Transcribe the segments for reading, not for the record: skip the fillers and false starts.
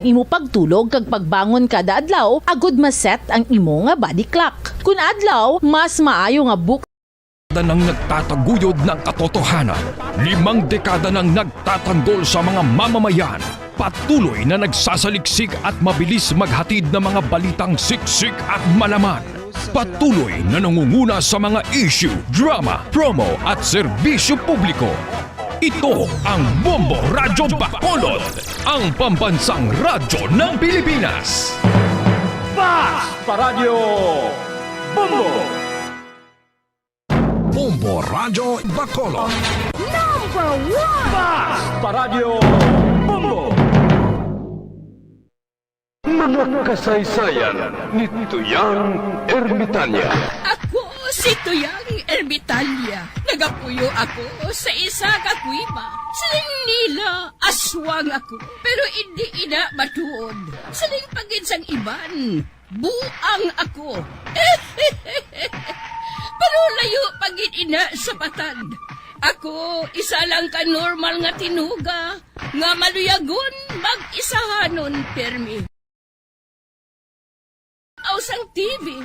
imo pagtulog kag pagbangon kada adlaw, agud maset ang imo nga body clock. Kun adlaw, mas maayo nga Nang nagtataguyod ng katotohanan, 5 dekada nang nagtatanggol sa mga mamamayan, patuloy na nagsasaliksik at mabilis maghatid ng mga balitang siksik at malaman. Patuloy na nangunguna sa mga issue, drama, promo at serbisyo publiko. Ito ang Bombo Radyo Bacolod, ang pambansang radyo ng Pilipinas. Fast Paradyo Bombo! Bombo Radyo Bacolod. Number 1! Fast Paradyo Bombo! Mga kasaysayan ni Tuyang Ermitanya. Ako si Tuyang Ermitanya. Nagapuyo ako sa isa ka kuiba. Siling nila, aswang ako. Pero hindi ina matuod. Siling paginsang iban, buang ako. Pero layo pagin ina sa patad. Ako, isa lang ka normal nga tinuga, nga maluyagon mag-isahanon permi. Ausang TV.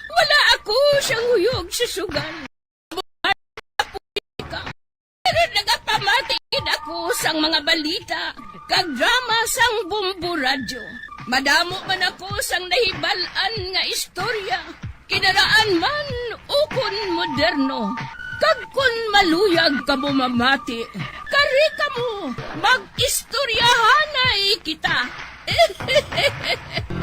Wala ako siyang huyog sa sugal. Pero nagapamatiin ako sang mga balita, kag drama sang Bombo Radyo. Madamo man ako sang nahibalan nga istorya, kinaraan man ukon moderno. Kag kun maluyag ka mo mamati, kari ka mo, mag-istoryahanay kita.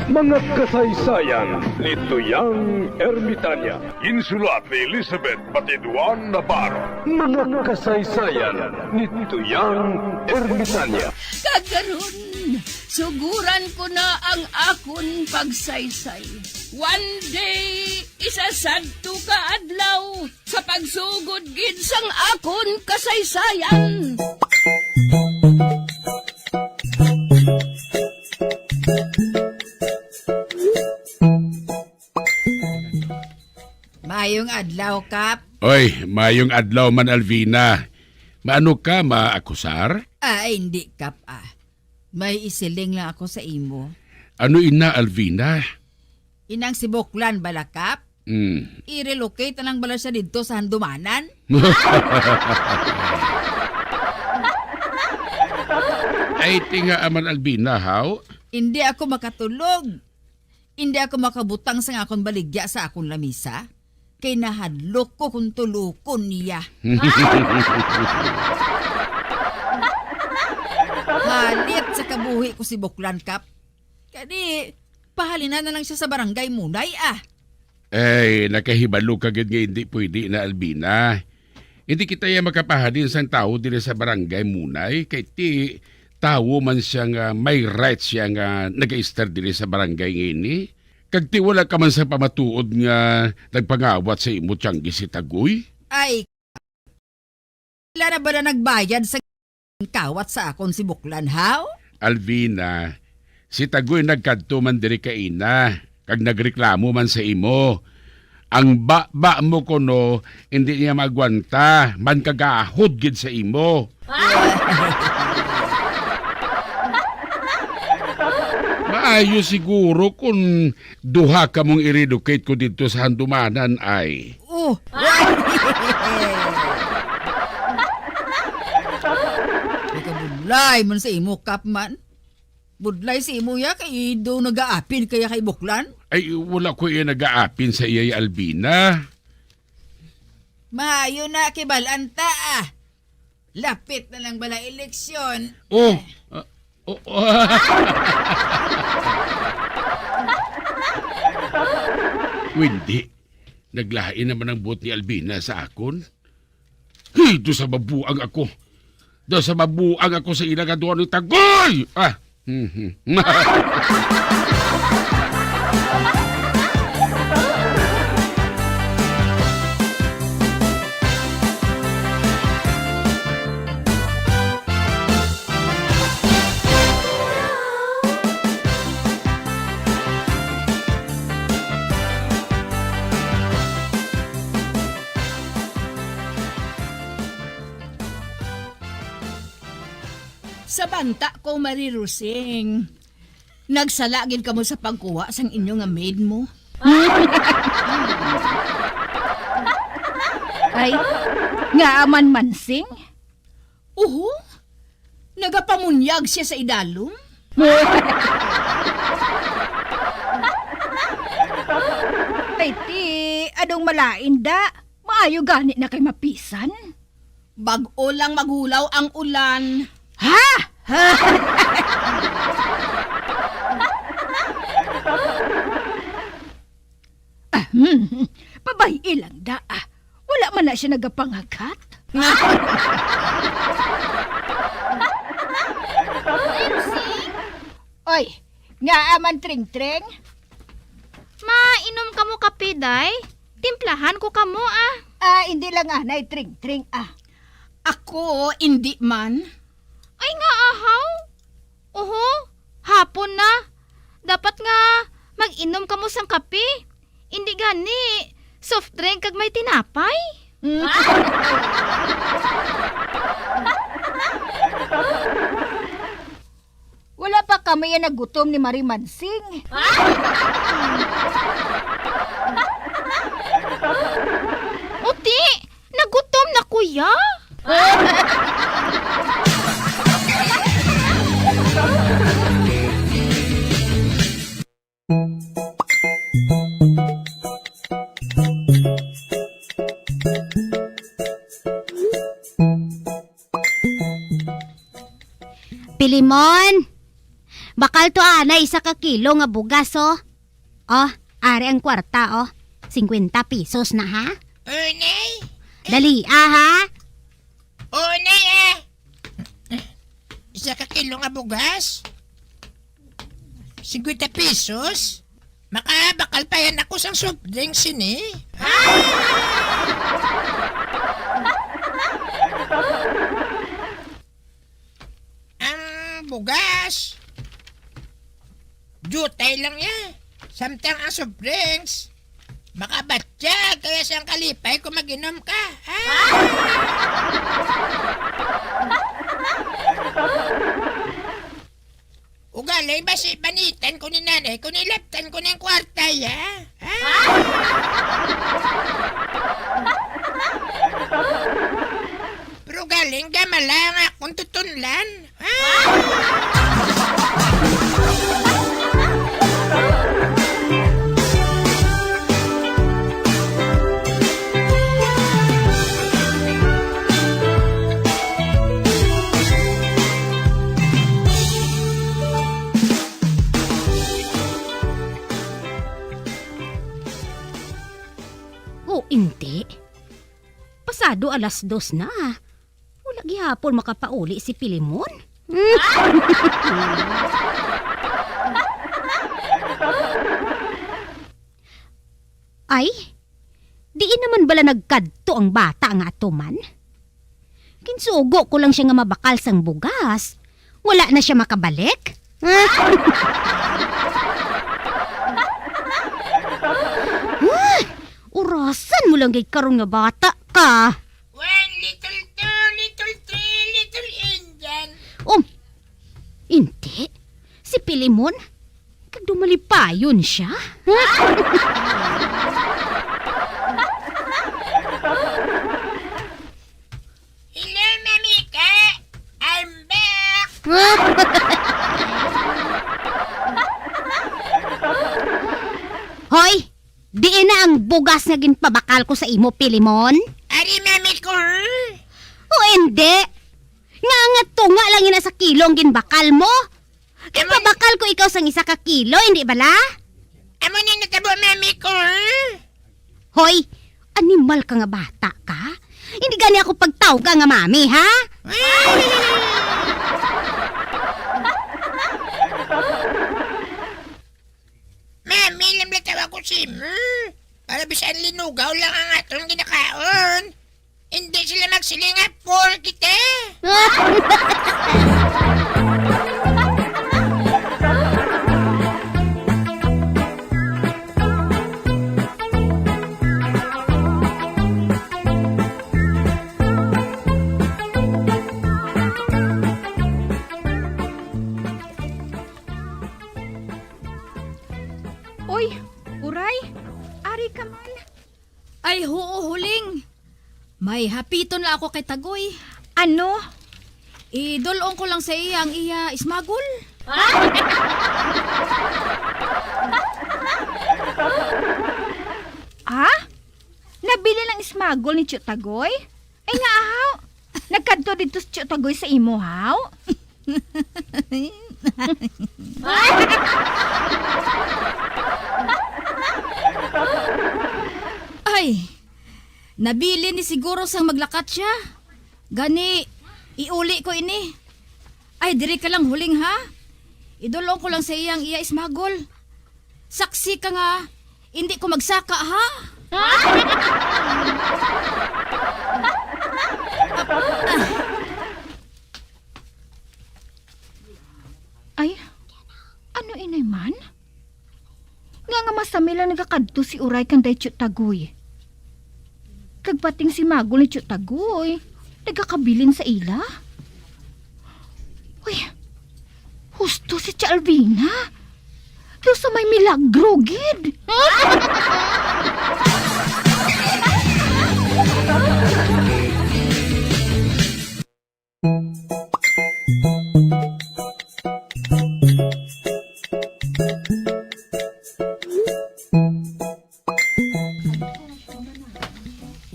Mga kasaysayan ni Tuyang Ermitanya. Insulat ni Elizabeth Batiduan Navarro. Mga kasaysayan ni Tuyang Ermitanya. Kagaron, suguran ko na ang akon pagsaysay. One day, isasadto ka adlaw sa pagsugod gid sang akon kasaysayan. Mayong adlaw, Kap. Oy, mayong adlaw man, Alvina. Maano ka, maakusar? Hindi, Kap, May isiling lang ako sa imo. Ano ina, Alvina? Inang si Buklan bala, Kap? I-relocate na lang bala siya dito sa Handumanan? Ay, tinga aman, Alvina, how? Hindi ako makatulog. Hindi ako makabutang sa akong baligya sa akong lamisa. Kay nahadlok ko kung tulukon niya. Halit sa kabuhi ko si Buklan, Kap. Kani, pahalinan na lang siya sa barangay Munay, Ay, nakahibalo kagad nga hindi pwede na, Alvina. Hindi kita yung makapahalin sa tao din sa barangay Munay, kay ti tao man siya nga may rights siya nga nag-star din sa barangay ngini. Kag ti wala ka man sa pamatuod nga nagpangawat sa imo tiyanggi si Tagoy? Ay, wala na ba na nagbayad sa kawat sa akon si Buklan, how? Alvina, si Tagoy nagkadto man diri ka ina, kag nagreklamo man sa imo. Ang ba mo kuno, hindi niya magwanta, man kagahod gid sa imo. Maayo siguro kung duha ka mong i-relocate ko dito sa Handumanan ay. Ika budlay man sa imo, Kap man. Budlay sa imo ya, kay do nag-aapin kaya kay Buklan. Ay, wala ko iya nag-aapin sa iyay Albina. Maayo na kay Balanta, Lapit na lang bala eleksyon. Hindi. Naglain naman ang buot ni Albina sa akon. Hito sa mabuang ako. Do sa mabuang ako sa ilagaduan ng Tagoy! Sa banta ko, Marirusing. Nagsalagin ka mo sa pagkuha sang inyo nga maid mo. Ay, nga aman mansing? Uho? Nagapamunyag siya sa idalom? Ay, ti, anong malain da? Maayo gani na kay mapisan? Bag-o lang maghulaw ang ulan. Ha? Pabay ilang da. Wala man na siya nagapangagat. Oy, nga aman tring-tring? Mainom ka mo kape, day? Timplahan ko kamo, ah. Hindi lang anay tring-tring Ako, hindi man. Ay nga, ahaw. Oho, hapon na. Dapat nga mag-inom ka mo sang kape. Hindi gani, soft drink kag may tinapay. Wala pa kami yan nagutom ni Marie Mansing. Uti, nagutom na kuya. Pilimon! Bakal to ana isa ka kilo nga bugas oh. Oh, ari ang kwarta oh. 50 pesos na ha? Unay? Dali ha? Unay Isa ka kilo nga bugas? 50 pesos? Makabakal pa yan ako sang soft drinks ini. Ang bugas. Jutay lang yan. Samtang ang soft drinks. Makabatya, kaya siyang kalipay kung mag-inom ka. Ugalay ba si banitan ko ni nanay kung nilaptan ko ng kwarta, ya? Pero galing gamala nga kung tutunlan. Oh, hindi. Pasado 2:00 na. Wala gihapon makapauli si Pilimon. Ay, diin naman bala nagkadto ang bata nga atuman? Kinsugo ko lang siya nga mabakal sang bugas. Wala na siya makabalik? Urasan mo lang kay karong nga bata ka. 1, little 2, little 3, little Indian. Hindi. Si Pilimon, kag dumalipayon siya. Hello, Mamika. I'm back. Hoy, diin na ang bugas nga ginpabakal ko sa imo, Pilimon. Ari, mami ko. O hindi. Nga tunga lang ina sa kilo ang ginbakal mo. Ginpabakal ko ikaw sang 1 ka kilo, hindi bala? Amo ni natabo, mami ko. Hoy, animal ka nga bata ka? Hindi gani ako pagtawag ka nga mami, ha? Mami, lamlataw ako si para bisan linugaw lang ang atong ginakaon. Hindi sila magsilinga for kita. Tagoy, uray, ari ka man. Ay, huling. May hapiton na ako kay Tagoy. Ano? Idolong ko lang sa iya ang iya ismagol. Ha? Nabili lang ismagol ni Tio Tagoy? Ay nga ahaw, nagkadto dito si Tio Tagoy sa imo haw? Ay, nabili ni siguro sang maglakat siya. Gani, iuli ko ini. Ay, diri ka lang huling ha. Idolong ko lang sa iyang iya ismagol. Saksi ka nga, hindi ko magsaka ha. Ay, ano inay man? Nga masami lang nagakadto si uray kanday Tio Tagoy. Kagpating si Magol ni Tio Tagoy, nagakabilin sa ila. Uy, husto si Tia Alvina. Doon sa may milagro, gid.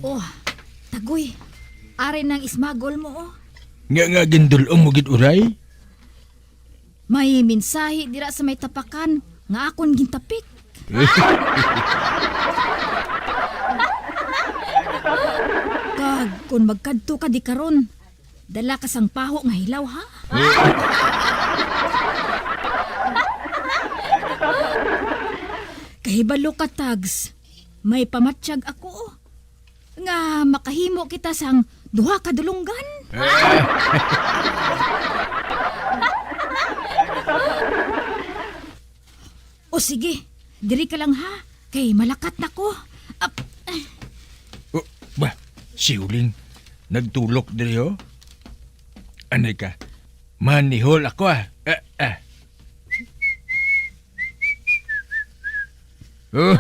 Oh, Tagoy, are ng ismagol mo oh. Nga gindulong mo gid uray? May mensahe dira sa may tapakan nga akon gintapik. Kag kung magkadto ka di karon, dala ka sang paho nga hilaw ha. Kahibalo ka tags, may pamatsyag ako nga makahimo kita sang duha ka dulunggan. O sige, diri ka lang ha, kay malakat na ko. Oh, ba, siuling, nagtulok diri ho? Anay ka, manihol ako ah. Oh.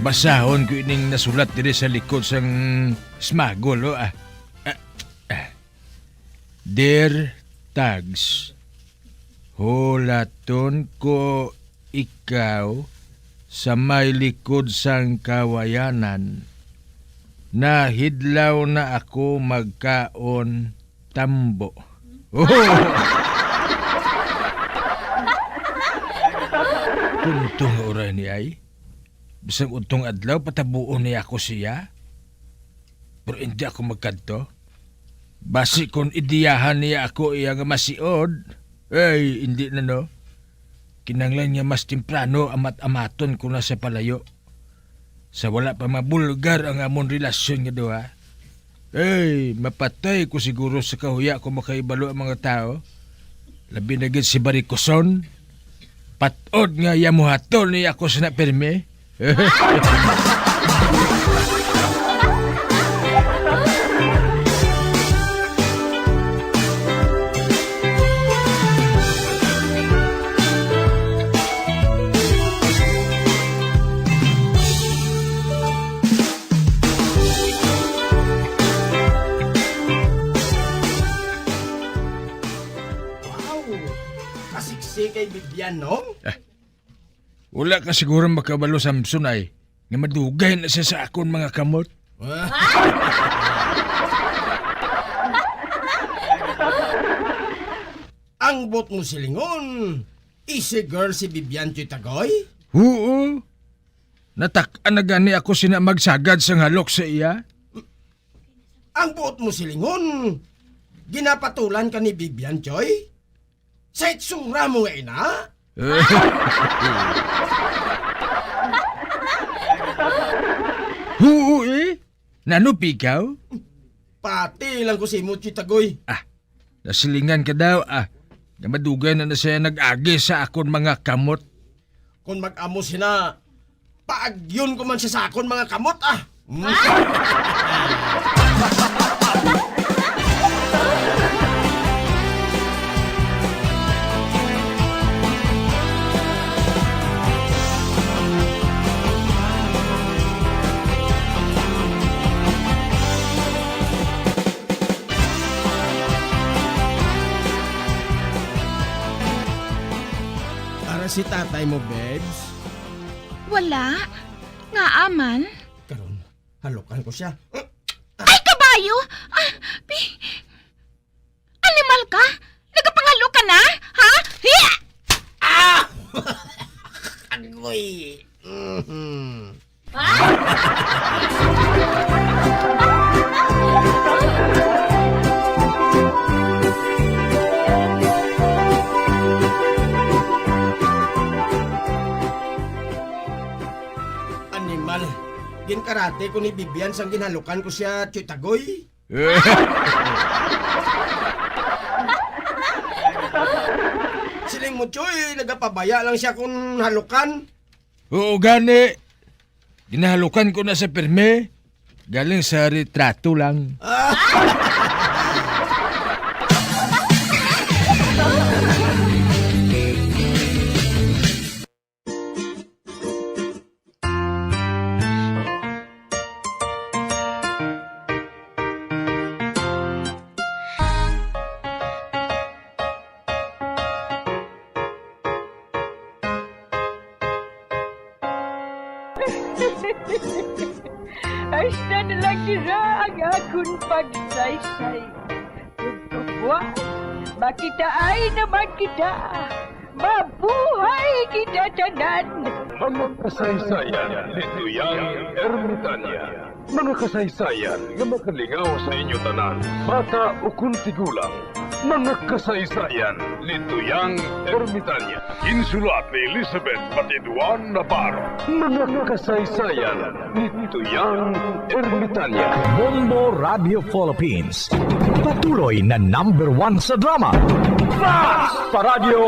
Basahon ko ining nasulat diri sa likod sang smagol, oh. Dear Tags, hulaton ko ikaw sa may likod sang kawayanan. Nahidlaw na ako magkaon tambo. Oh! Kuntong oray ni ay. Bisang untong adlaw, patabuon niya ako siya. Pero hindi ako magkadto. Basi kung idiyahan niya ako iya nga masiod, ay, hindi na no. Kinanglan niya mas temprano amat-amaton ko na sa palayo. Sa wala pa mabulgar ang amon relasyon nga doha. Ay, mapatay ko siguro sa kahuya kung makaibalo ang mga tao. Labi na gid si Barikoson. Patod nga yamuhatol niya ako sa naperme. Kasiksi kay Bibian, no? Wala ka siguro makabalo Samson ay nga madugay na siya sa akon mga kamot. Ang bot mo silingon, easy girl si Bibian Tio Tagoy? Oo. Natak-an na gani ako sina magsagad sa halok sa iya. Ang buot mo silingon, ginapatulan ka ni Bibian Choy? Sa itsura mo nga ina? Oo eh. Nanupi ikaw? Pati lang ko si Tio Tagoy. Nasilingan ka daw na madugay na siya nag-agi sa akon mga kamot. Kung mag-amo sina, paagyon ko man siya sa akon mga kamot Para si tatay mo, babes. Wala. Nga aman. Karon, halukan ko siya. Ay, kabayo! Animal ka? Nagapangalo ka na? Ha? Hiya! Agoy! Animal, ginkarate ko ni Bibian sang ginhalukan ko siya, Chutagoy. Siling mo, Choy, nagapabaya lang siya kung halukan. Oo, gani. Ginahalukan ko na sa perme. Galing sa retrato lang. Hasta na lang nila ang akong pagsaysay. Kung buwan, makitaan naman kita. Mabuhay kita tanan. Mga kasaysayan ni Tuyang Ermitanya. Mga kasaysayan nga makalingaw sa inyo tanan, bata o kung tigulang. Mga kasaysayan ni Tuyang Ermitanya. Insulat ni Elizabeth Batiduan Navarro. Mga kasaysayan ni Tuyang Ermitanya. Bombo Radio Philippines. Patuloy na #1 sa drama. Fast sa Radio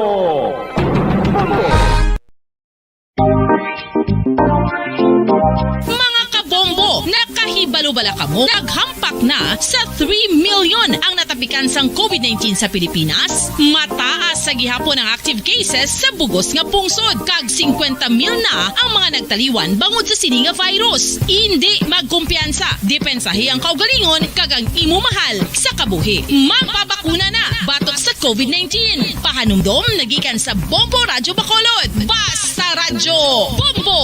Bombo! Mga kabombo, nakahibalo-bala ka mo, naghampak na sa 3 million ang natapikan sang COVID-19 sa Pilipinas. Mataas sa gihapon ang active cases sa bugos nga pungsod, kag 50 mil na ang mga nagtaliwan bangod sa sini nga virus. Hindi magkumpiyansa, depensahi ang kaugalingon kag ang imo mahal sa kabuhi. Magpabakuna na batok sa COVID-19. Pahanumdom nagikan sa Bombo Radyo Bacolod. Basta Radyo Bombo!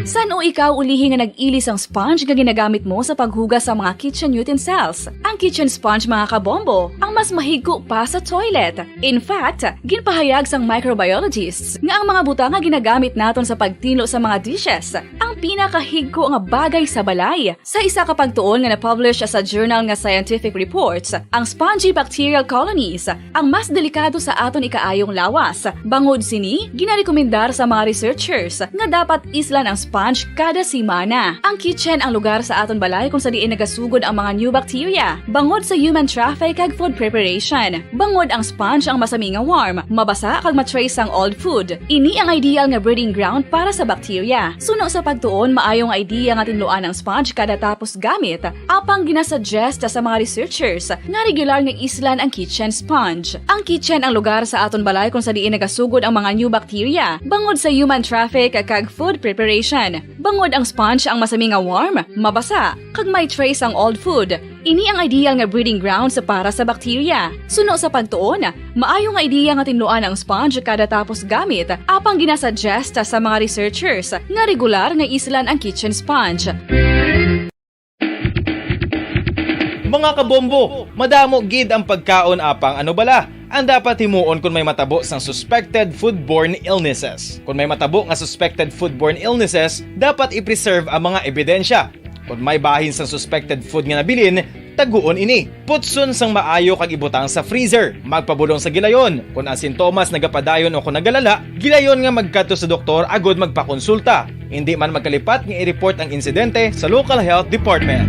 San o ikaw ulihi nga nag-ilis ang sponge nga ginagamit mo sa paghugas sa mga kitchen utensils? Ang kitchen sponge, mga kabombo, ang mas mahigko pa sa toilet. In fact, ginpahayag sang microbiologists nga ang mga butang nga ginagamit naton sa pagtilo sa mga dishes ang pinakahigko nga bagay sa balay. Sa isa ka pagtuon nga na-publish sa journal nga Scientific Reports, ang spongy bacterial colonies ang mas delikado sa aton ikaayong lawas. Bangod sini, ginarekomendar sa mga researchers nga dapat islan ang sponge kada simana. Ang kitchen ang lugar sa aton balay kung sa diin nagasugod ang mga new bacteria. Bangod sa human traffic kag food preparation. Bangod ang sponge ang masami nga warm, mabasa kag matrace ang old food. Ini ang ideal nga breeding ground para sa bacteria. Suno sa pagtuon, maayong idea nga tinluan ang sponge kada tapos gamit. Apang ginasuggest sa mga researchers nga regular nga islan ang kitchen sponge. Ang kitchen ang lugar sa aton balay kung sa diin nagasugod ang mga new bacteria. Bangod sa human traffic kag food preparation. Bangod ang sponge ang masami nga warm, mabasa, kag may trace ang old food. Ini ang ideal nga breeding ground sa para sa bacteria. Suno sa pagtuon, maayong nga idea nga tinluan ang sponge kada tapos gamit, apang ginasuggest sa mga researchers nga regular nga islan ang kitchen sponge. Mga kabombo, madamo gid ang pagkaon apang ano bala ang dapat himuon kung may matabo sang suspected foodborne illnesses. Kung may matabo nga suspected foodborne illnesses, dapat i-preserve ang mga ebidensya. Kung may bahin sang suspected food nga nabilin, taguon ini. Putson sang maayo kag ibutang sa freezer. Magpabulong sa gilayon. Kung ang sintomas nagapadayon o kung nagalala, gilayon nga magkadto sa doktor agud magpakonsulta. Hindi man magkalipat nga i-report ang insidente sa local health department.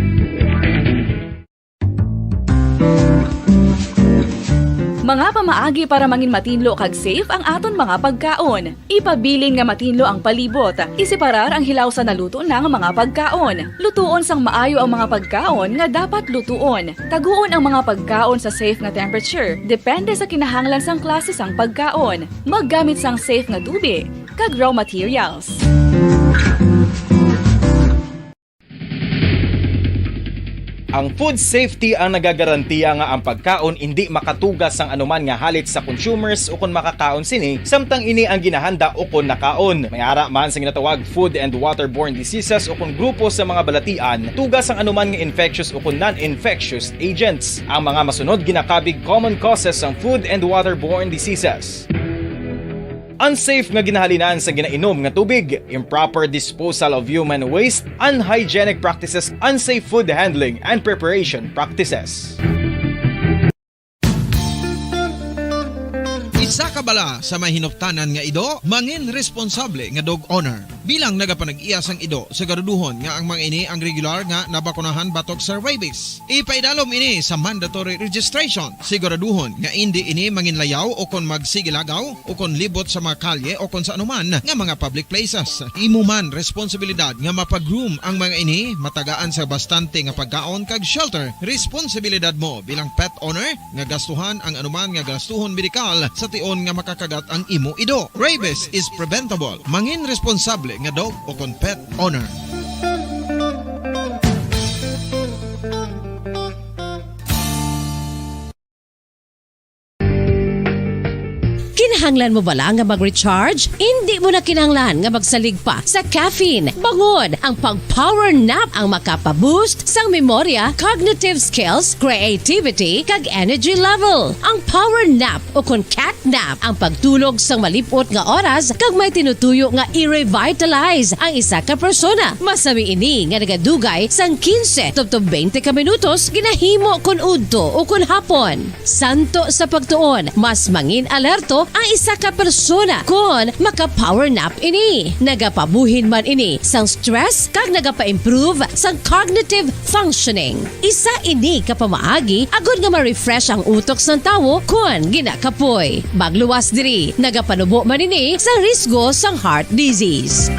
Mga pamaagi para mangin matinlo kag safe ang aton mga pagkaon. Ipabilin nga matinlo ang palibot. Isiparar ang hilaw sa naluto ng mga pagkaon. Lutuon sang maayo ang mga pagkaon nga dapat lutuon. Taguon ang mga pagkaon sa safe nga temperature. Depende sa kinahanglan sang klase sang pagkaon. Maggamit sang safe nga tubig kag raw materials. Ang food safety ang nagagarantiya nga ang pagkaon hindi makatugas sang anuman nga halit sa consumers o kung makakaon sini, samtang ini ang ginahanda o kung nakaon. May ara man sa ginatawag food and waterborne diseases o kung grupo sa mga balatian, tugas ang anuman nga infectious o kung non-infectious agents. Ang mga masunod ginakabig common causes ng food and waterborne diseases. Unsafe nga ginahalinan sa ginainom nga tubig, improper disposal of human waste, unhygienic practices, unsafe food handling and preparation practices. Isa ka bala sa may hinuptanan nga ido, mangin responsable nga dog owner. Bilang nagapanag-iyas ang ido, siguraduhon nga ang mga ini ang regular nga nabakunahan batok sa rabies. Ipaidalom ini sa mandatory registration. Siguraduhon nga hindi ini manginlayaw o kon magsigilagaw o kon libot sa mga kalye o kon sa anuman nga mga public places. Imo man responsibilidad nga mapag-groom ang mga ini, matagaan sa bastante nga pagkaon kag shelter. Responsibilidad mo bilang pet owner nga gastuhan ang anuman nga gastuhon medikal sa tion nga makakagat ang imo ido. Rabies is preventable. Mangin responsable nga dog o kon pet owner. Kinahanglan mo bala nga mag-recharge? Hindi mo na kinahanglan nga magsalig pa sa caffeine. Bangod ang pag-power nap ang makapaboost sang memorya, cognitive skills, creativity, kag energy level. Ang power nap o kon cat nap ang pagtulog sang malipot nga oras kag may tinutuyo nga i-revitalize ang isa ka persona. Masami ini nga nagadugay sang 15 to 20 ka minutos ginahimo kun udto o kun hapon. Santo sa pagtuon, mas mangin alerto ang isa ka persona kung maka-power nap ini. Nagapabuhin man ini sang stress kag nagapa-improve sang cognitive functioning. Isa ini kapamaagi agud nga ma-refresh ang utok sang tawo kung ginakapoy. Magluwas diri, nagapanubo man ini sa risgo sang heart disease.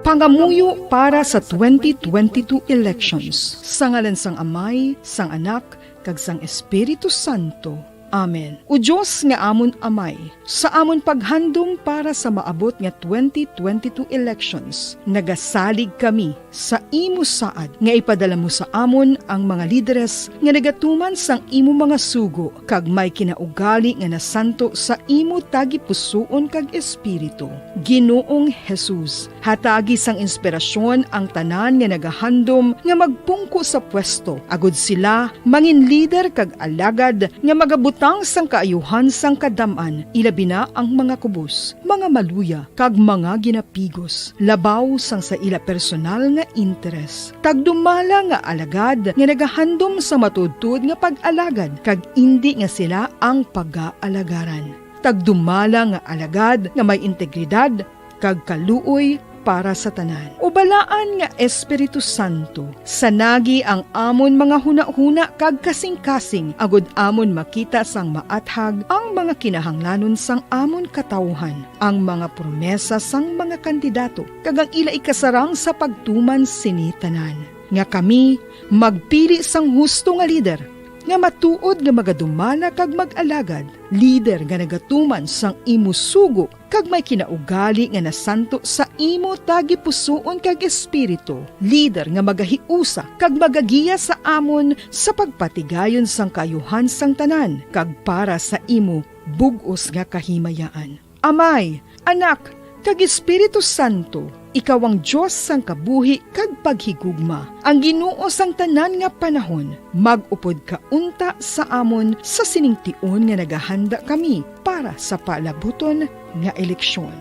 Pangamuyo para sa 2022 elections. Sa ngalan sang Amay, sang Anak, kag sang Espiritu Santo. Amen. O Diyos nga amon Amay, sa amon paghandom para sa maabot nga 2022 elections, nagasalig kami sa imo saad nga ipadala mo sa amon ang mga lideres nga nagatuman sang imo mga sugo kag may kinaugali nga nasanto sa imo tagipusoon kag espiritu. Ginoong Jesus, hatagi sang inspirasyon ang tanan nga nagahandom nga magpungko sa pwesto, agud sila mangin lider kag alagad nga magabutang sang kaayuhan sang kadaman, ilabi na ang mga kubos, mga maluya, kag mga ginapigos, labaw sang sa ila personal nga interes. Tagdumala nga alagad nga nagahandom sa matudtod nga pag-alagad, kag indi nga sila ang pag-aalagaran. Tagdumala nga alagad nga may integridad, kag kaluoy para sa tanan. Ubalaan nga Espiritu Santo, sanagi ang amon mga huna-huna kag kasing-kasing, agud amon makita sang maathag ang mga kinahanglanon sang amon katawhan, ang mga promesa sang mga kandidato, kag ang ila ikasarang sa pagtuman sini tanan. Nga kami magpili sang husto nga lider, nga matuod nga magadumala kag mag-alagad, lider nga nagatuman sang imo sugo kag may kinaugali nga nasanto sa imo tagipusoon kag espiritu, lider nga magahiusa kag magagiya sa amon sa pagpatigayon sang kayuhan sang tanan kag para sa imo bug-os nga kahimayaan. Amay, Anak, kag Espiritu Santo, ikaw ang Diyos sang kabuhi kag paghigugma. Ang Ginoo sang tanan nga panahon, mag-upod ka unta sa amon sa siningtion nga nagahanda kami para sa palabuton nga eleksyon.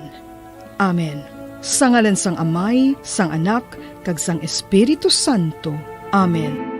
Amen. Sa ngalan sang Amay, sang Anak, kag sang Espiritu Santo. Amen.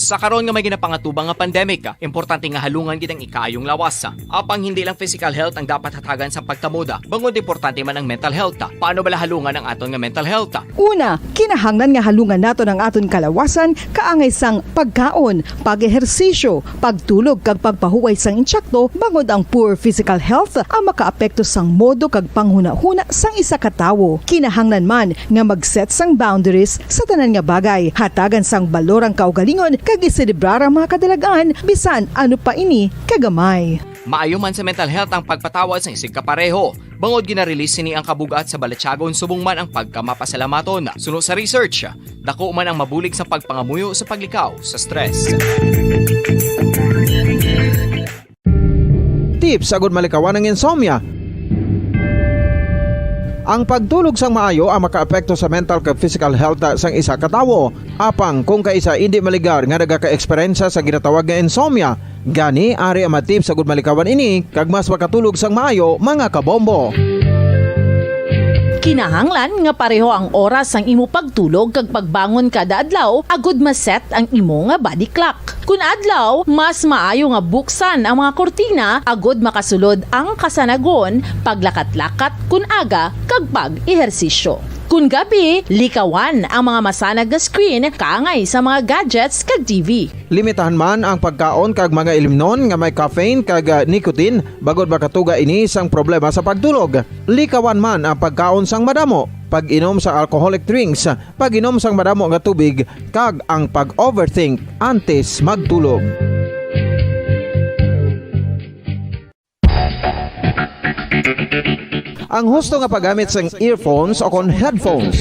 Sa karon nga may ginapangatubang nga pandemic, importante nga halungan gid ang ikaayong lawas. Apang hindi lang physical health ang dapat hatagan sa pagtamuda, bangod importante man ang mental health. Paano bala halungan ang aton nga mental health? Una, kinahanglan nga halungan nato ang aton kalawasan kaangay sang pagkaon, pag-ehersisyo, pagtulog kag pagpahuway sang insyakto bangod ang poor physical health ang makaapekto sang modo kag panghuna-huna sang isa ka tawo. Kinahanglan man nga mag-set sang boundaries sa tanan nga bagay, hatagan sang balorang kaugalingon kag iselebrar ang mga kadalagaan bisan ano pa ini kagamay. Maayo man sa mental health ang pagpatawad sa isig kapareho. Bangod ginarelease ni ang kabugat sa Balatyagon subong man ang pagkamapasalamaton. Suno sa research, dako man ang mabulig sa pagpangamuyo sa paglikaw sa stress. Tips agud malikawan ng insomnia. Ang pagtulog sang maayo ang makaapekto sa mental kag physical health sang isa ka tawo. Apang kung kaisa hindi maligar nga nagaka-eksperyensya sa ginatawag nga insomnia, gani ari ang tips sagud malikawan ini kag mas makatulog sang maayo mga kabombo. Kinahanglan nga pareho ang oras ang imo pagtulog kag pagbangon kada adlaw agud maset ang imo nga body clock. Kun adlaw, mas maayo nga buksan ang mga kortina agud makasulod ang kasanagon, paglakat-lakat kun aga kag pag-ehersisyo. Kun gabi, likawan ang mga masanag nga screen kaangay sa mga gadgets kag TV. Limitahan man ang pagkaon kag mga ilimnon nga may caffeine kag nicotine bagod makatuga ini sang problema sa pagtulog. Likawan man ang pagkaon sang madamo, pag-inom sa alcoholic drinks, pag-inom sang madamo nga tubig kag ang pag-overthink antes magtulog. Ang husto nga paggamit sang earphones o kon headphones.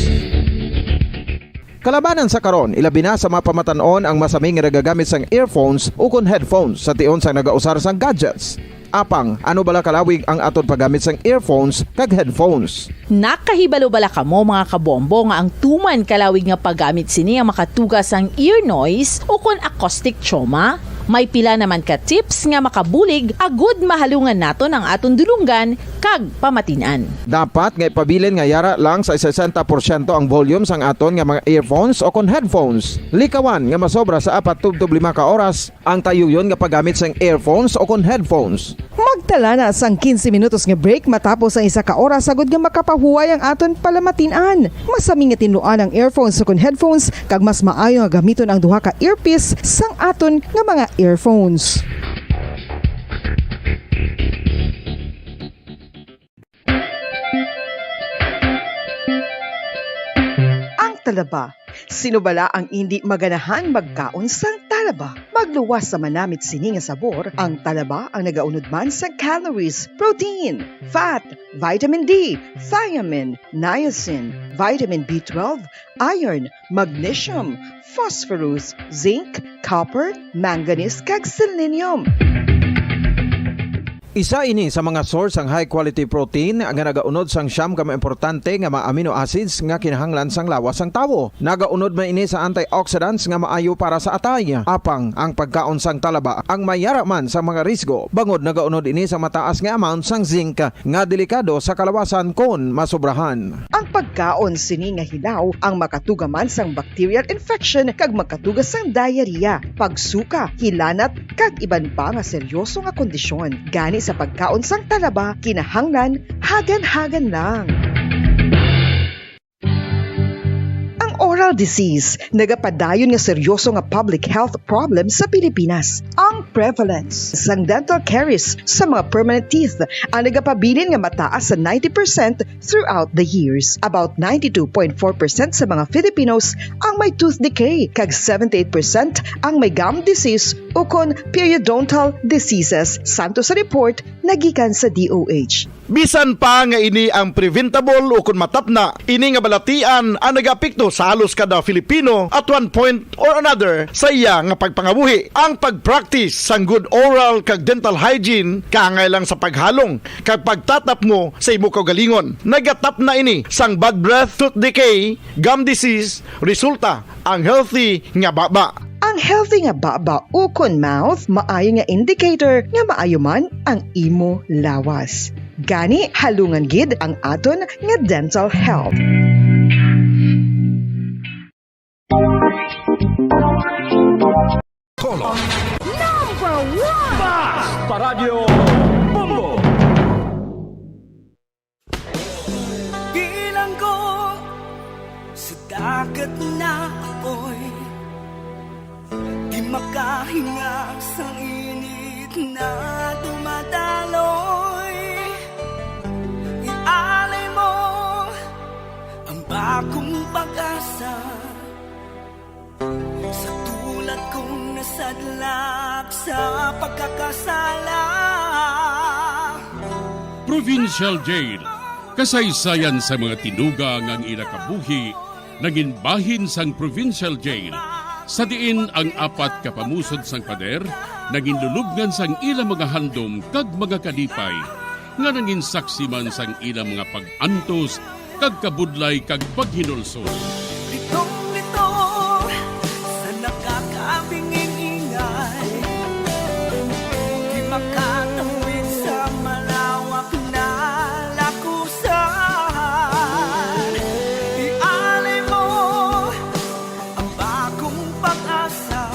Kalabanan sa karon, ilabi na sa mapamatanon ang masami nga nagagamit sang earphones o kon headphones sa tion sang nagausar sang gadgets. Apang, ano bala kalawig ang aton paggamit sang earphones kag headphones? Nakahibalo bala kamo mga kabombo nga ang tuman kalawig nga paggamit sini ang makatugas ang ear noise o kon acoustic trauma? May pila naman ka tips nga makabulig agud mahalungan naton ang aton dulunggan kag pamatinan. Dapat nga ipabilin nga yara lang sa 60% ang volume sang aton nga mga earphones o kon headphones. Likawan nga masobra sa 4-5 ka oras ang tayuyon nga paggamit sang earphones o kon headphones. Magtala na sang 15 minutos nga break matapos ang isa ka oras agud nga makapahuway ang aton palamatinan. Masami nga tinuan ang earphones o kon headphones kag mas maayo nga gamiton ang duha ka earpiece sang aton nga mga earphones. Ang talaba. Sino bala ang hindi maganahan magkaon sang talaba? Magluwas sa manamit sini nga sabor, ang talaba ang nagaunod man sa calories, protein, fat, vitamin D, thiamine, niacin, vitamin B12, iron, magnesium, phosphorus, zinc, copper, manganese kag selenium. Isa ini sa mga source ang high quality protein nga nagaunod sang siyam ka importante nga mga amino acids nga kinahanglan sang lawas sang tawo. Nagaunod man ini sa antioxidants nga maayo para sa atay. Apang ang pagkaon sang talaba ang mayara man sa mga risgo. Bangod nagaunod ini sa mataas nga amount sang zinc nga delikado sa kalawasan kon masobrahan. Ang pagkaon sini nga hilaw ang makatugaman sang bacterial infection kag makatuga sang diarrhea, pagsuka, hilanat kag iban pa nga seryoso nga kondisyon. Gani sa pagkaon sang talaba, kinahanglan hagan-hagan lang. Oral disease, nagapadayon nga seryoso nga public health problem sa Pilipinas. Ang prevalence sang dental caries sa mga permanent teeth ang nagapabilin nga mataas sa 90% throughout the years. About 92.4% sa mga Filipinos ang may tooth decay, kag 78% ang may gum disease o kon periodontal diseases, santo sa report nagikan sa DOH. Bisan pa nga ini ang preventable o kun matapna, ini nga balatian ang nagapekto sa halos kada Filipino at one point or another sa iya nga pagpangabuhi. Ang pagpractice sang good oral kag dental hygiene kaangay lang sa paghalong kag pagtatap mo sa imo kaugalingon. Nagatap na ini sang bad breath, tooth decay, gum disease, resulta ang healthy nga baba. Ang healthy nga baba o kon mouth maayo nga indicator nga maayo man ang imo lawas. Gani halungan gid ang aton nga dental health. Radyo Bombo! Bilang ko sa dagat na apoy, di makahinga sa init na dumadaloy. Ialay mo ang bagong pag-asa sa tulad kong nasadlak sa pagkakasala. Provincial Jail, kasaysayan sa mga tinuga ngang ilakabuhi, naging bahin sang Provincial Jail. Sa diin ang apat kapamusod sang pader, naging lulubngan sang ilang mga handom kag mga kalipay, nga naging saksi man sang ilang mga pag-antos, kag kabudlay kag paghinulsol. Litong-lito sa nakakabinging ingay, di makatawid sa malawak na lakusan. Ialay mo ang bagong pag-asa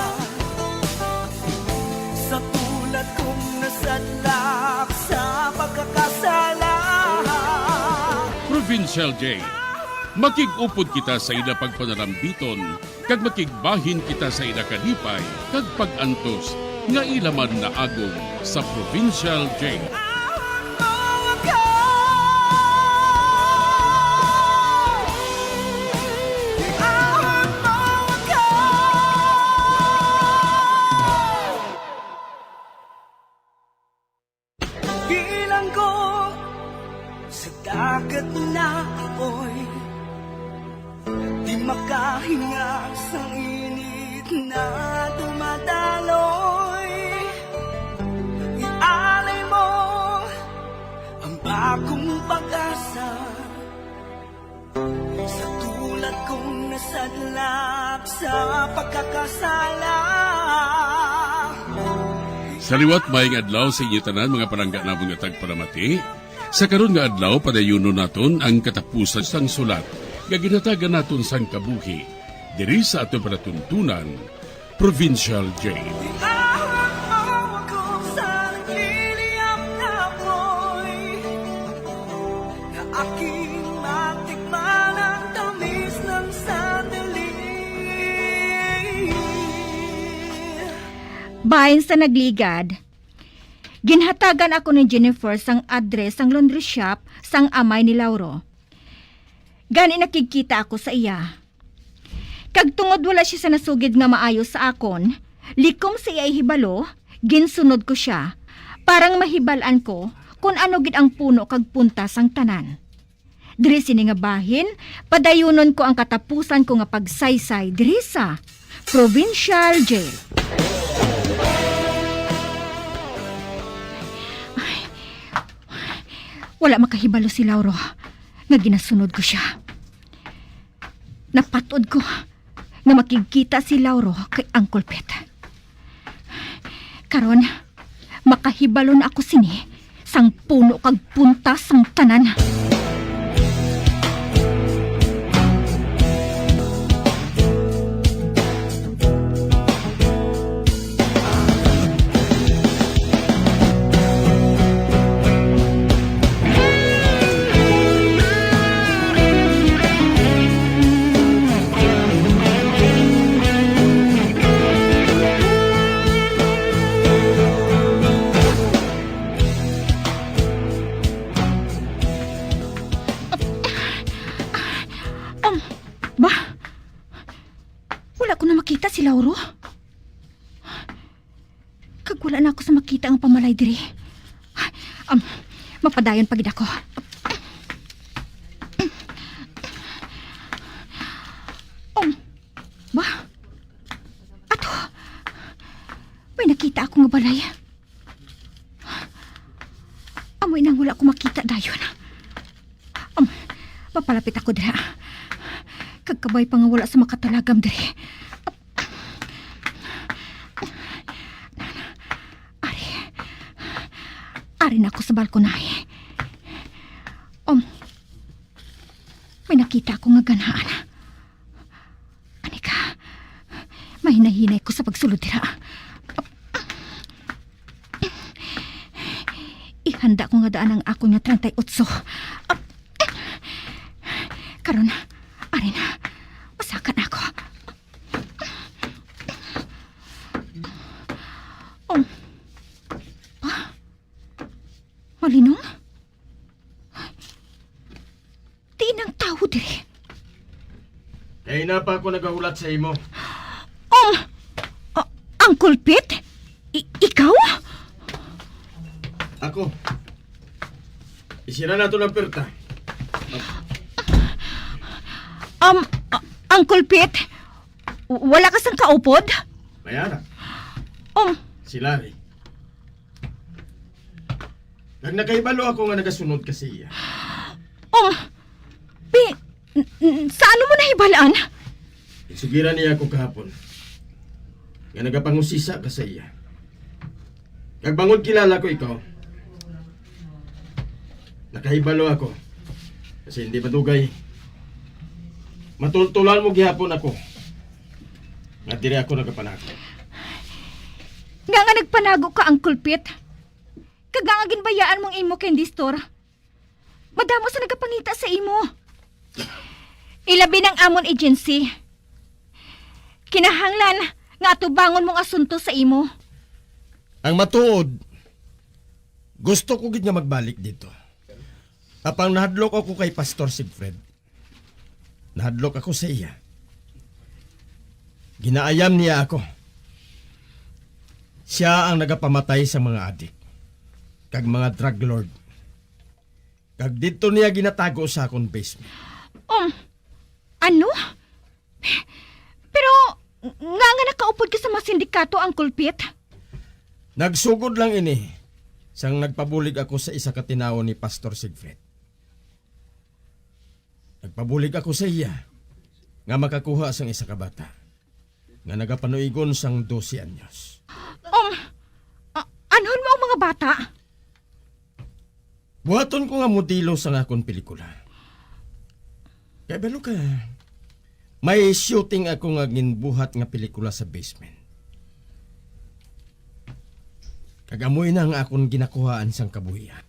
sa tulad kong nasadlak sa pagkakasala. Provincial Jail, makig-upod kita sa ila pagpanarambiton, kag makigbahin kita sa ila kalipay, kag pag-antos, nga ilaman na agong sa Provincial Jail. Bilang ko sa dagat na apoy, di makahinga sa init na dumadaloy. Ialay mo ang bagong pag-asa sa tulad kong nasadlak sa pagkakasala. Sa liwat maing adlaw sa inyo tanan mga palangga na mga tagparamati, sa karon nga adlaw padayuno naton ang katapusan sang sulat nga ginatagan naton sang kabuhi diri sa aton panatuntunan, Provincial Jail. Aking matikman ang tamis ng sandali. Bahin sa nagligad, ginhatagan ako ni Jennifer sang address sang laundry shop sang amay ni Lauro. Gani nakikita ako sa iya. Kag tungod wala siya sa nasugid nga maayos sa akon, likom sa iya ihibalo, ginsunod ko siya, parang mahibalan ko kung ano gid ang puno kag punta sang tanan. Diri sini nga bahin, padayunon ko ang katapusan ko nga pagsaysay diri sa Provincial Jail. Wala makahibalo si Lauro nga ginasunod ko siya. Napatod ko nga makikita si Lauro kay Uncle Pet. Karon, makahibalo na ako sini sang puno kag punta sang tanan. Si Lauro? Kag wala na ako sa makita ang pamalay diri. Mapadayon pagid ako. Ba? Ato? May nakita ako nga balay. Amoy nang wala ako makita dayon. Papalapit ako dira. Kagkabay pa nga wala sa makatalagam diri. Ari na ako sa balkonahe. May nakita ako nga ganaan. Anika, mahinahinay ko sa pagsulod dira. handa ko nga daan ang ako nga 38. Karon, arin, masakan ako. Malinong? Tinang tao dire. Kaya na pa ako nagahulat sa imo. Uncle Pete? Ikaw? Ako. Isira na ito ng perta. Uncle Pete? Wala ka sang kaupod? Mayara. Si Larry. Nang nakaibalo ako nga nagasunod kasi iya. Saan mo nahibalaan? Itsugiran niya ako kahapon. Nga nagapangusisa ka sa iya. Kagbangod kilala ko ikaw. Nakahibalo ako. Kasi hindi madugay. Matultulan mo gihapon ako. Nga diri ako nagapanago. Nga nagpanago ka, Uncle Pete. Kagangagin bayaan mong imo candy store. Madamo sa nagapangita sa imo. Ilabi ng amon agency. Kinahanglan nga atubangon mong asunto sa imo. Ang matuod, gusto ko gid nga magbalik dito. Apang nahadlok ako kay Pastor Sigfred. Nahadlok ako sa iya. Ginaayam niya ako. Siya ang nagapamatay sa mga adik. Kag mga drug lord. Kag dito niya ginatago sa akong basement. Ano? Pero, nga nakaupod ka sa mga sindikato, Uncle Pete? Nagsugod lang ini. Sang nagpabulig ako sa isa katinaw ni Pastor Sigfred. Nagpabulig ako sa iya. Nga makakuha sang isa ka bata. Nga nagapanuigon sang 12 anyos. Anuhon mo ang mga bata? Buhaton ko nga modelo sa akong pelikula. Kaya balo ka, may shooting ako nga ginbuhat nga pelikula sa basement. Kagamoy na ang akong ginakuhaan sang kabuhian.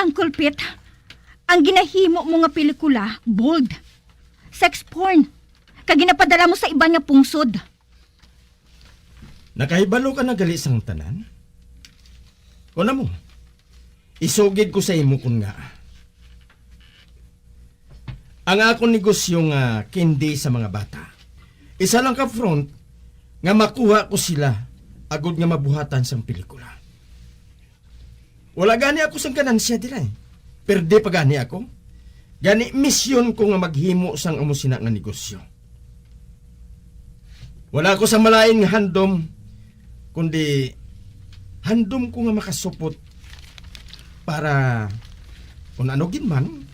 Uncle Pete, ang ginahimo mo nga pelikula, bold. Sex porn. Kag ginapadala mo sa iba nga pungsod. Nakahibalo ka na gali sang tanan? O na mo, isugid ko sa imo kun nga. Ang akong negosyo nga candy sa mga bata. Isa lang ka front nga makuha ko sila agud nga mabuhatan sang pelikula. Wala gani ako sang kanansya dira. Perde pa gani ako. Gani misyon ko nga maghimo sang amo sina nga negosyo. Wala ko sa malain nga handom kundi handom ko nga makasupot para kung ano ginman,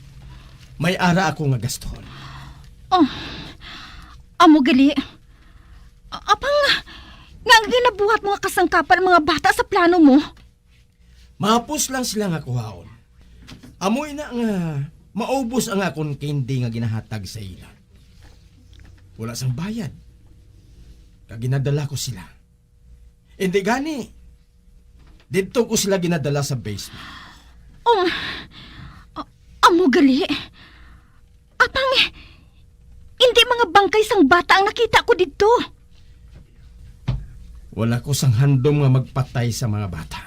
may ara ako nga gaston. Amo gali. Apang nga ginabuhat mga kasangkapan mga bata sa plano mo. Mahapos lang sila nga kuhaon. Amoy na nga maubos ang akong candy nga ginahatag sa ila. Wala sang bayad. Kaginadala ko sila. Hindi gani. Dito ko sila ginadala sa basement. Amo gali. Apang, hindi mga bangkay sang bata ang nakita ko dito. Wala ko sang handom nga magpatay sa mga bata.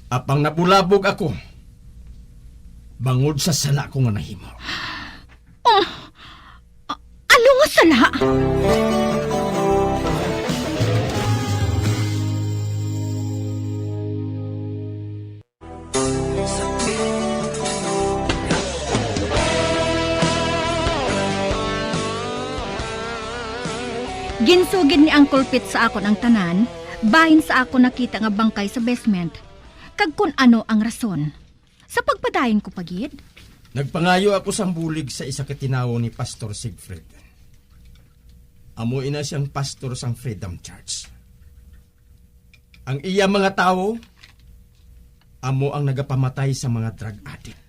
Apang nabulabog ako, bangod sa sala ko nga nahimo. Ano nga sala? Ginsugid ni Uncle Pete sa akon ang tanan, bahin sa ako nakita nga bangkay sa basement. Kag kun ano ang rason. Sa pagpadayon ko pagid. Nagpangayo ako sang bulig sa isa katinawo ni Pastor Sigfred. Amoy na siyang pastor sang Freedom Church. Ang iya mga tao, amo ang nagapamatay sa mga drug addict.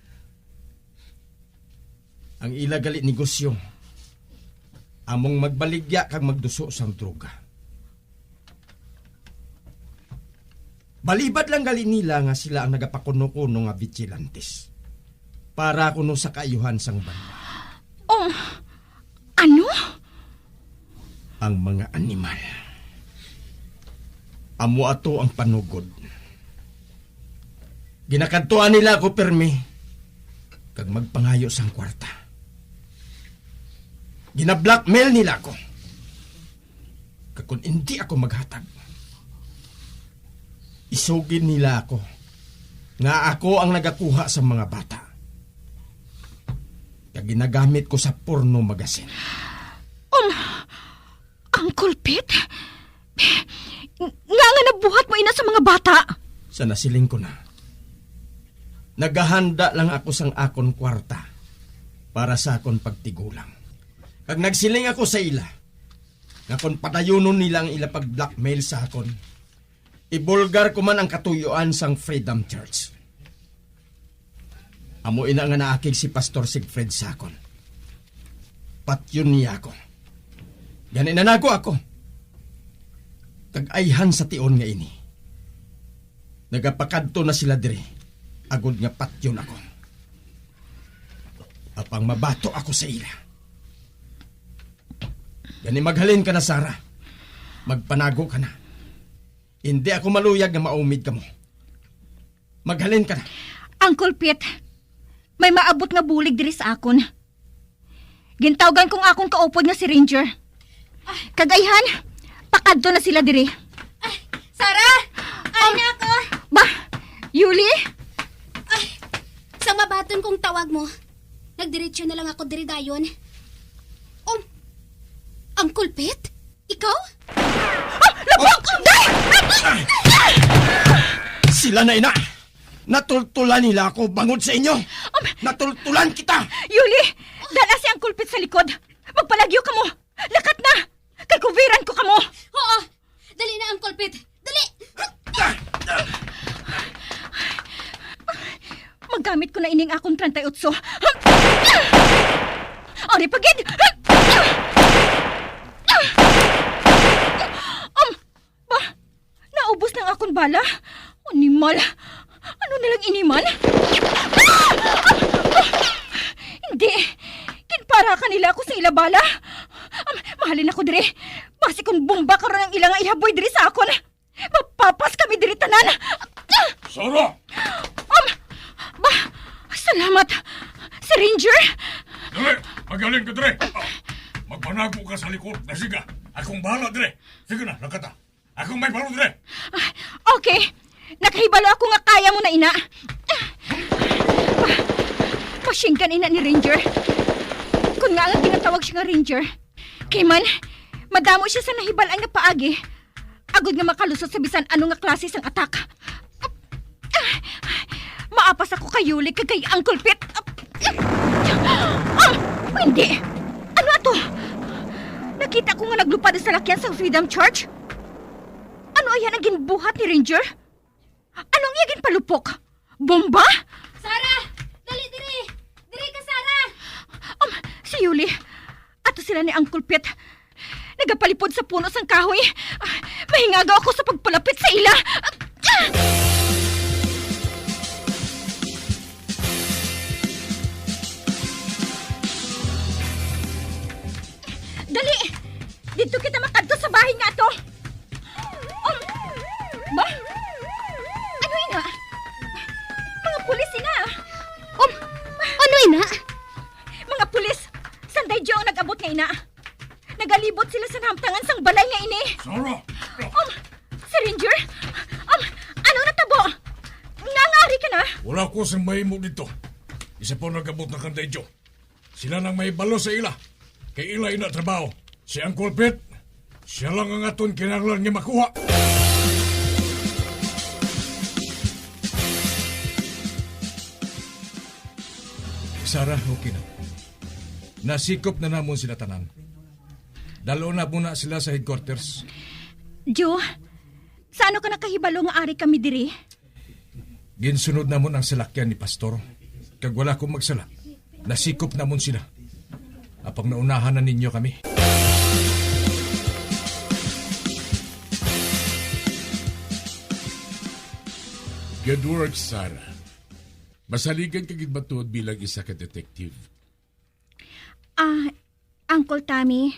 Ang ila galit negosyo, among magbaligya kag magduso sang droga. Balibad lang gali nila nga sila ang nagapakuno-kuno nga vigilantes. Para kuno sa kaayuhan sang banda. Oh, ano? Ang mga animal. Amo ato ang panugod. Ginakadtuan nila ako permi kag magpangayo sang kwarta. Gina-blackmail nila ako. Kag kung hindi ako maghatag, isugin nila ako nga ako ang nagakuha sa mga bata. Kag ginagamit ko sa porno magazine. Uncle Pete? Nga nabuhat mo ina sa mga bata. Sa nasiling ko na. Naghahanda lang ako sang akon kwarta para sa akon pagtigulang. Kag nagsiling ako sa ila, nga kung padayunon nilang ila pag-blackmail sa akon, ibulgar ko man ang katuyuan sang Freedom Church. Amo ina nga naakig si Pastor Sigfred sa akon. Patyon niya ako. Ganin na nago ako. Kag-ayhan sa tion nga ini. Nagapakadto na sila dire. Agod nga patyon ako. Apang mabato ako sa ila. Gani maghalin ka na, Sarah. Magpanago ka na. Hindi ako maluyag na maumid ka mo. Maghalin ka na. Uncle Pete, may maabot nga bulig diri sa akon. Gintawgan kong akong kaupod nga si Ranger. Kagayhan, pakadto na sila diri. Sarah! Ay na ako! Ba, Yuli? Sa mabaton kong tawag mo, nagdiretsyo na lang ako diri dayon. Uncle Pete? Ikaw? Sila na ina! Natultulan nila ako bangod sa inyo! Natultulan kita! Yuli, dala si Uncle Pete sa likod. Magpalagyo ka mo. Lakat na! Kagkuviran ko ka mo. Oo! Dali na, Uncle Pete! Dali! Maggamit ko na ining akong 38. Ari pagid! Ba, naubos ng akong bala? Animal! Ano nilang iniman? Hindi! Kinpara ka nila ako sa ilabala. Mahalin ako dire. Basi kung bomba karon ang ilang ihaboy dire sa akon. Mapapas kami dire tanan. Sarah! Ba, salamat. Si Ranger? Dre, magaling ka, Dre. Magpanago ka sa likod. Nasiga, akong bahala, Dre. Sige na, nakata. Akong may balo, Dre. Okay. Nakahibalo ako nga kaya mo na, ina. Pasyengkan ina ni Ranger. Kung nga ang tinatawag siya nga Ranger, kay man, madamo siya sa nahibalaan nga paagi. Agod nga makalusot sa bisan ano nga klase sang atak. Maapas ako kay Yuli kay Uncle Pete. Hindi. Ano ato? Nakita ko nga naglupad sa lakyan sa Freedom Church. Ano ayan ang ginbuhat ni Ranger? Anong iya ginpalupok? Bomba? Sarah! Dali, diri! Diri ka, Sarah! Si Yuli. Ato sila ni Uncle Pete. Nagapalipod sa puno sang kahoy. Mahingagaw ako sa pagpalapit sa ila. Dali! Dito kita makadto sa bahay nga to. Ba? Ano ina? Mga pulis ina. Ano ina? Mga pulis. Sanday Jo ang nag-abot nga ina. Nagalibot sila sa namtangan sang balay nga ini. Sarah! Si Ranger? Ano natabo? Ngangari ka na? Wala ko sa may mo dito. Isa po nagabot na kanday Jo. Sila nang may balo sa ila. Kay ila ina trabaho. Si Uncle Pete, siya lang ang aton kinahanglan niya makuha. Sarah, okay na. Nasikop na namon sila tanan. Dalo na muna sila sa headquarters. Jo, sa ano ka nakahibalo nga ari kami diri? Ginsunod namon ang salakyan ni Pastor. Kag wala kong magsala. Nasikop namon sila. Apang naunahan na ninyo kami. Good work, Sarah. Masaligan ka gidbatod bilang isa ka detective. Uncle Tommy,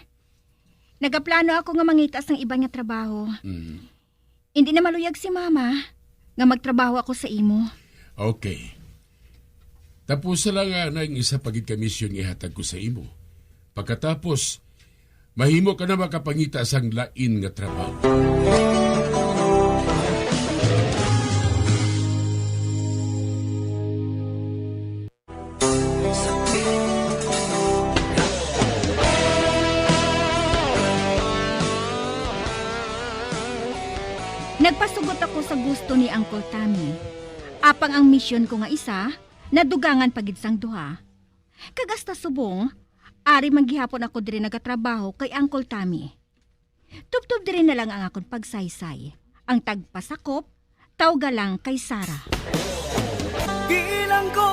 nagaplano ako nga mangitas ng iba nga trabaho. Hindi na maluyag si Mama nga magtrabaho ako sa imo. Okay. Tapos lang nga na yung isa pagid kamisyon ihatag ko sa imo. Pagkatapos, mahimo ka na makapangita sang lain nga trabaho. Nagpasugot ako sa gusto ni Uncle Tommy. Apang ang misyon ko nga isa, nadugangan pagid sang duha. Kagasta subong, ari manggihapon ako diri nagatrabaho kay Uncle Tommy. Tubtub diri na lang ang akong pagsaysay. Ang tagpasakop, tawga lang kay Sarah. Bilang ko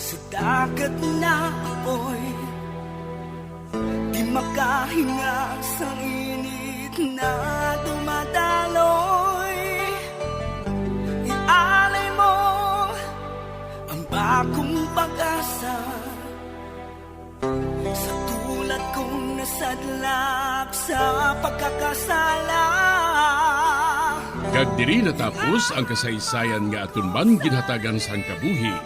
sa dagat na apoy, di makahinga sa init na dumadaloy. Ialay mo ang bagong pag-asa sa tulad kong nasadlak sa pagkakasala. Kag diri natapos ang kasaysayan nga aton man ginhatagan sang kabuhi.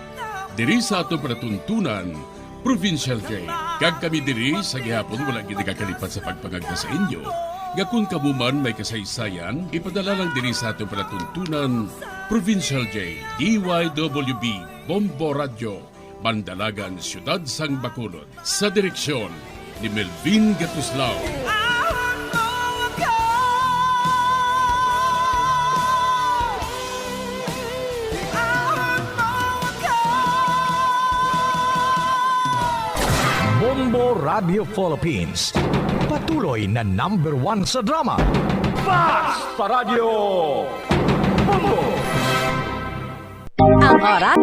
Diri sa aton panatuntunan, Provincial Jail. Kag kami diri sa gihapon wala gid nagakalipat sa pagpangagda sa inyo. Nga kung kamuman may kasaysayan, ipadala lang diri sa aton panatuntunan, Provincial Jail, DYWB, Bombo Radio, Bandalagan, Siyudad sang Bacolod. Sa direksyon ni Melvin Gatuslao. Bombo Radio Philippines. Patuloy na #1 sa drama. Basta Radio Bombo! Ang oras.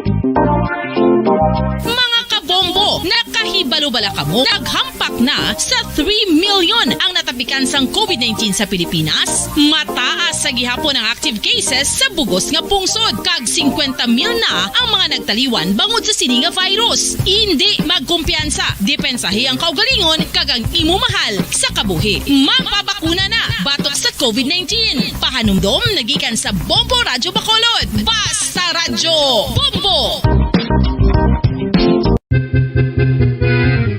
Mga kabombo, nakahibalo-bala kamo? Naghampak na sa 3 million ang natapikan sang COVID-19 sa Pilipinas. Mataas sa gihapon ang active cases sa bugos nga pungsod. Kag 50 mil na ang mga nagtaliwan bangod sa sini nga virus. Hindi magkumpiyansa. Depensahi ang kaugalingon kag ang imo mahal sa kabuhi. Magpabakuna na batok sa COVID-19. Pahanumdom nagikan sa Bombo Radyo Bacolod. Basta Radyo Bombo!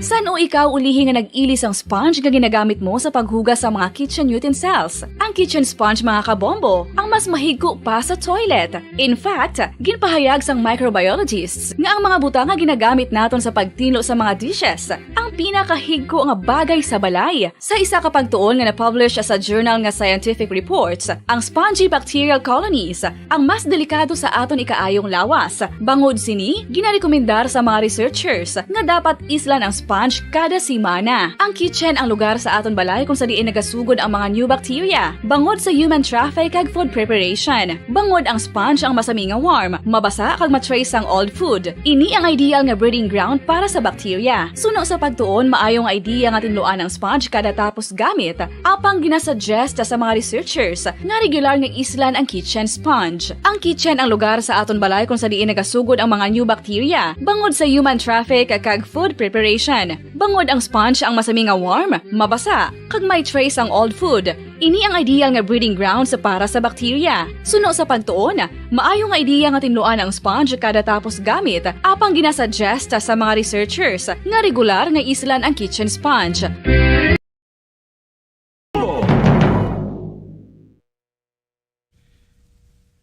San o ikaw ulihin nga nag-ilis ang sponge nga ginagamit mo sa paghugas sa mga kitchen utensils? Ang kitchen sponge mga kabombo, ang mas mahigko pa sa toilet. In fact, ginpahayag sang microbiologists nga ang mga butang nga ginagamit naton sa pagtilo sa mga dishes ang pinakahigko nga bagay sa balay. Sa isa ka pagtuon nga na-publish sa journal nga Scientific Reports, ang spongy bacterial colonies ang mas delikado sa aton ikaayong lawas. Bangod sini, ginarekomendar sa mga researchers nga dapat islan ang sponge kada simana. Ang kitchen ang lugar sa aton balay kung sa diin nagasugod ang mga new bacteria. Bangod sa human traffic kag food preparation. Bangod ang sponge ang masami nga warm, mabasa kag matrace ang old food. Ini ang ideal nga breeding ground para sa bacteria. Suno sa pagtuon, maayong idea nga tinluan ang sponge kada tapos gamit. Apang ginasuggest sa mga researchers nga regular nga islan ang kitchen sponge. Ang kitchen ang lugar sa aton balay kung sa diin nagasugod ang mga new bacteria. Bangod sa human traffic kag food preparation. Bangod ang sponge ang masami nga warm, mabasa, kag may trace ang old food. Ini ang ideal nga breeding ground sa para sa bacteria. Suno sa pagtuon, maayong idea nga tinluan ang sponge kada tapos gamit, apang ginasuggest sa mga researchers nga regular nga islan ang kitchen sponge.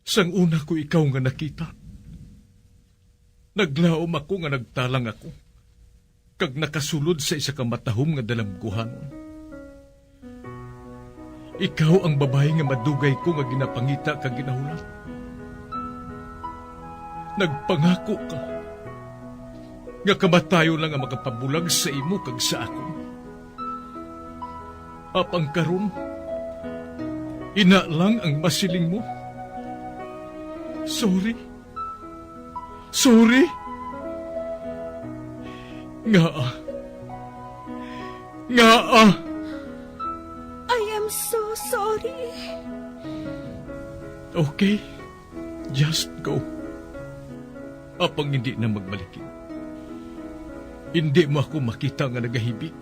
Sang una ko ikaw nga nakita, naglaom ako nga nagtalang ako, kag nakasulod sa isa ka matahom nga dalamguhanon. Ikaw ang babae nga madugay ko nga ginapangita kag ginahulat. Nagpangako ka nga kamatayo lang ang makapabulag sa imo kag sa ako. Apang karon, ina lang ang masiling mo. Sorry. Sorry. Nga. I am so sorry. Okay. Just go. Apang hindi na magbalikin. Hindi mo ako makita nga nagahibik.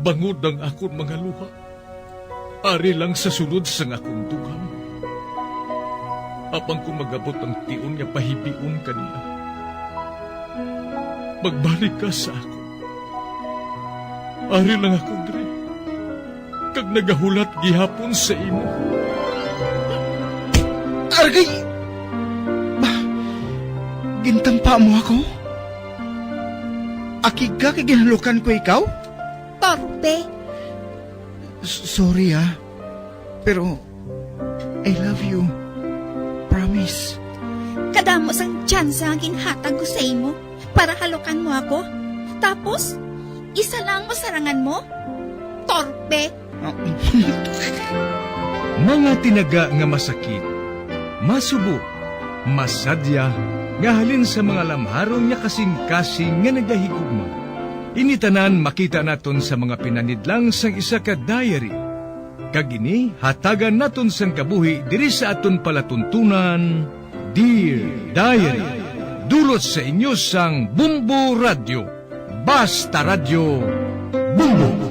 Bangod ang akong mga luha. Ari lang sa sulod sang akong dugham. Apang ko magabot ang tiun nga pahibiun kanila. Magbalik ka sa ako. Ari lang ako dre. Kag nagahulat gihapon sa imo. Argay! Gintampa mo ako? Akig ka kay ginalukan ko ikaw? Torpe! Sorry pero I love you. Promise. Kadamo sang tsansa ang ginhatag ko sa imo para halukan mo ako. Tapos, isa lang masarangan mo? Torpe! Mga tinaga nga masakit, masubo, masadya, nga halin sa mga lamharon nga kasing-kasing nga nagahigugma. Initanan makita naton sa mga pinanidlang sang isa ka diary. Kagini, hatagan naton sang kabuhi diri sa aton palatuntunan, Dear Diary. Dulot sa inyo sang Bumbo Radio. Basta Radio Bumbo.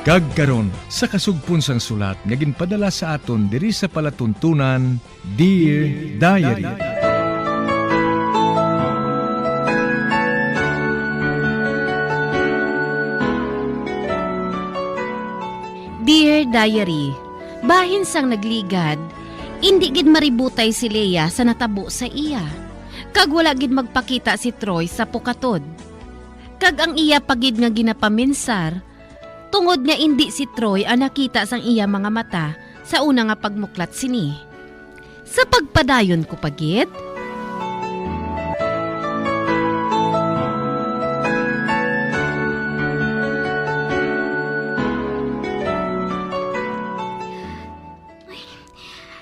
Kagkaron sa kasugpon sang sulat nga ginpadala sa aton diri sa palatuntunan, Dear Diary. Dear Diary, bahin sang nagligad, indi gid maributay si Leia sa natabo sa iya. Kag wala gid magpakita si Troy sa pukatod. Kag ang iya pagid nga ginapaminsar, tungod nga indi si Troy ang nakita sang iya mga mata sa una nga pagmuklat sini. Sa pagpadayon ko pagid,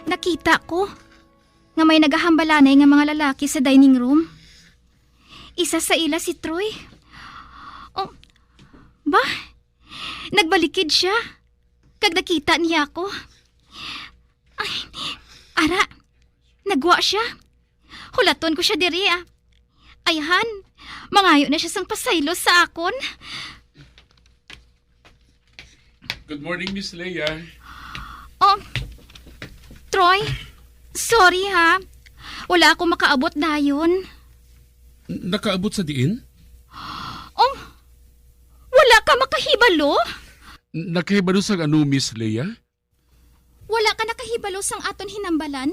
nakita ko nga may nagahambalanay nga mga lalaki sa dining room. Isa sa ila si Troy. Oh, ba? Nagbalikid siya. Kag nakita niya ako. Ay, ara, nagwa siya. Hulaton ko siya diri Ayhan, mangayo na siya sang pasaylo sa akon. Good morning, Miss Leia. Oh, Troy, sorry ha. Wala akong makaabot dayon. Nakaabot sa diin? Oh, wala ka makahibalo? Nakahibalo sa ano, Miss Leia? Wala ka nakahibalo sang aton hinambalan?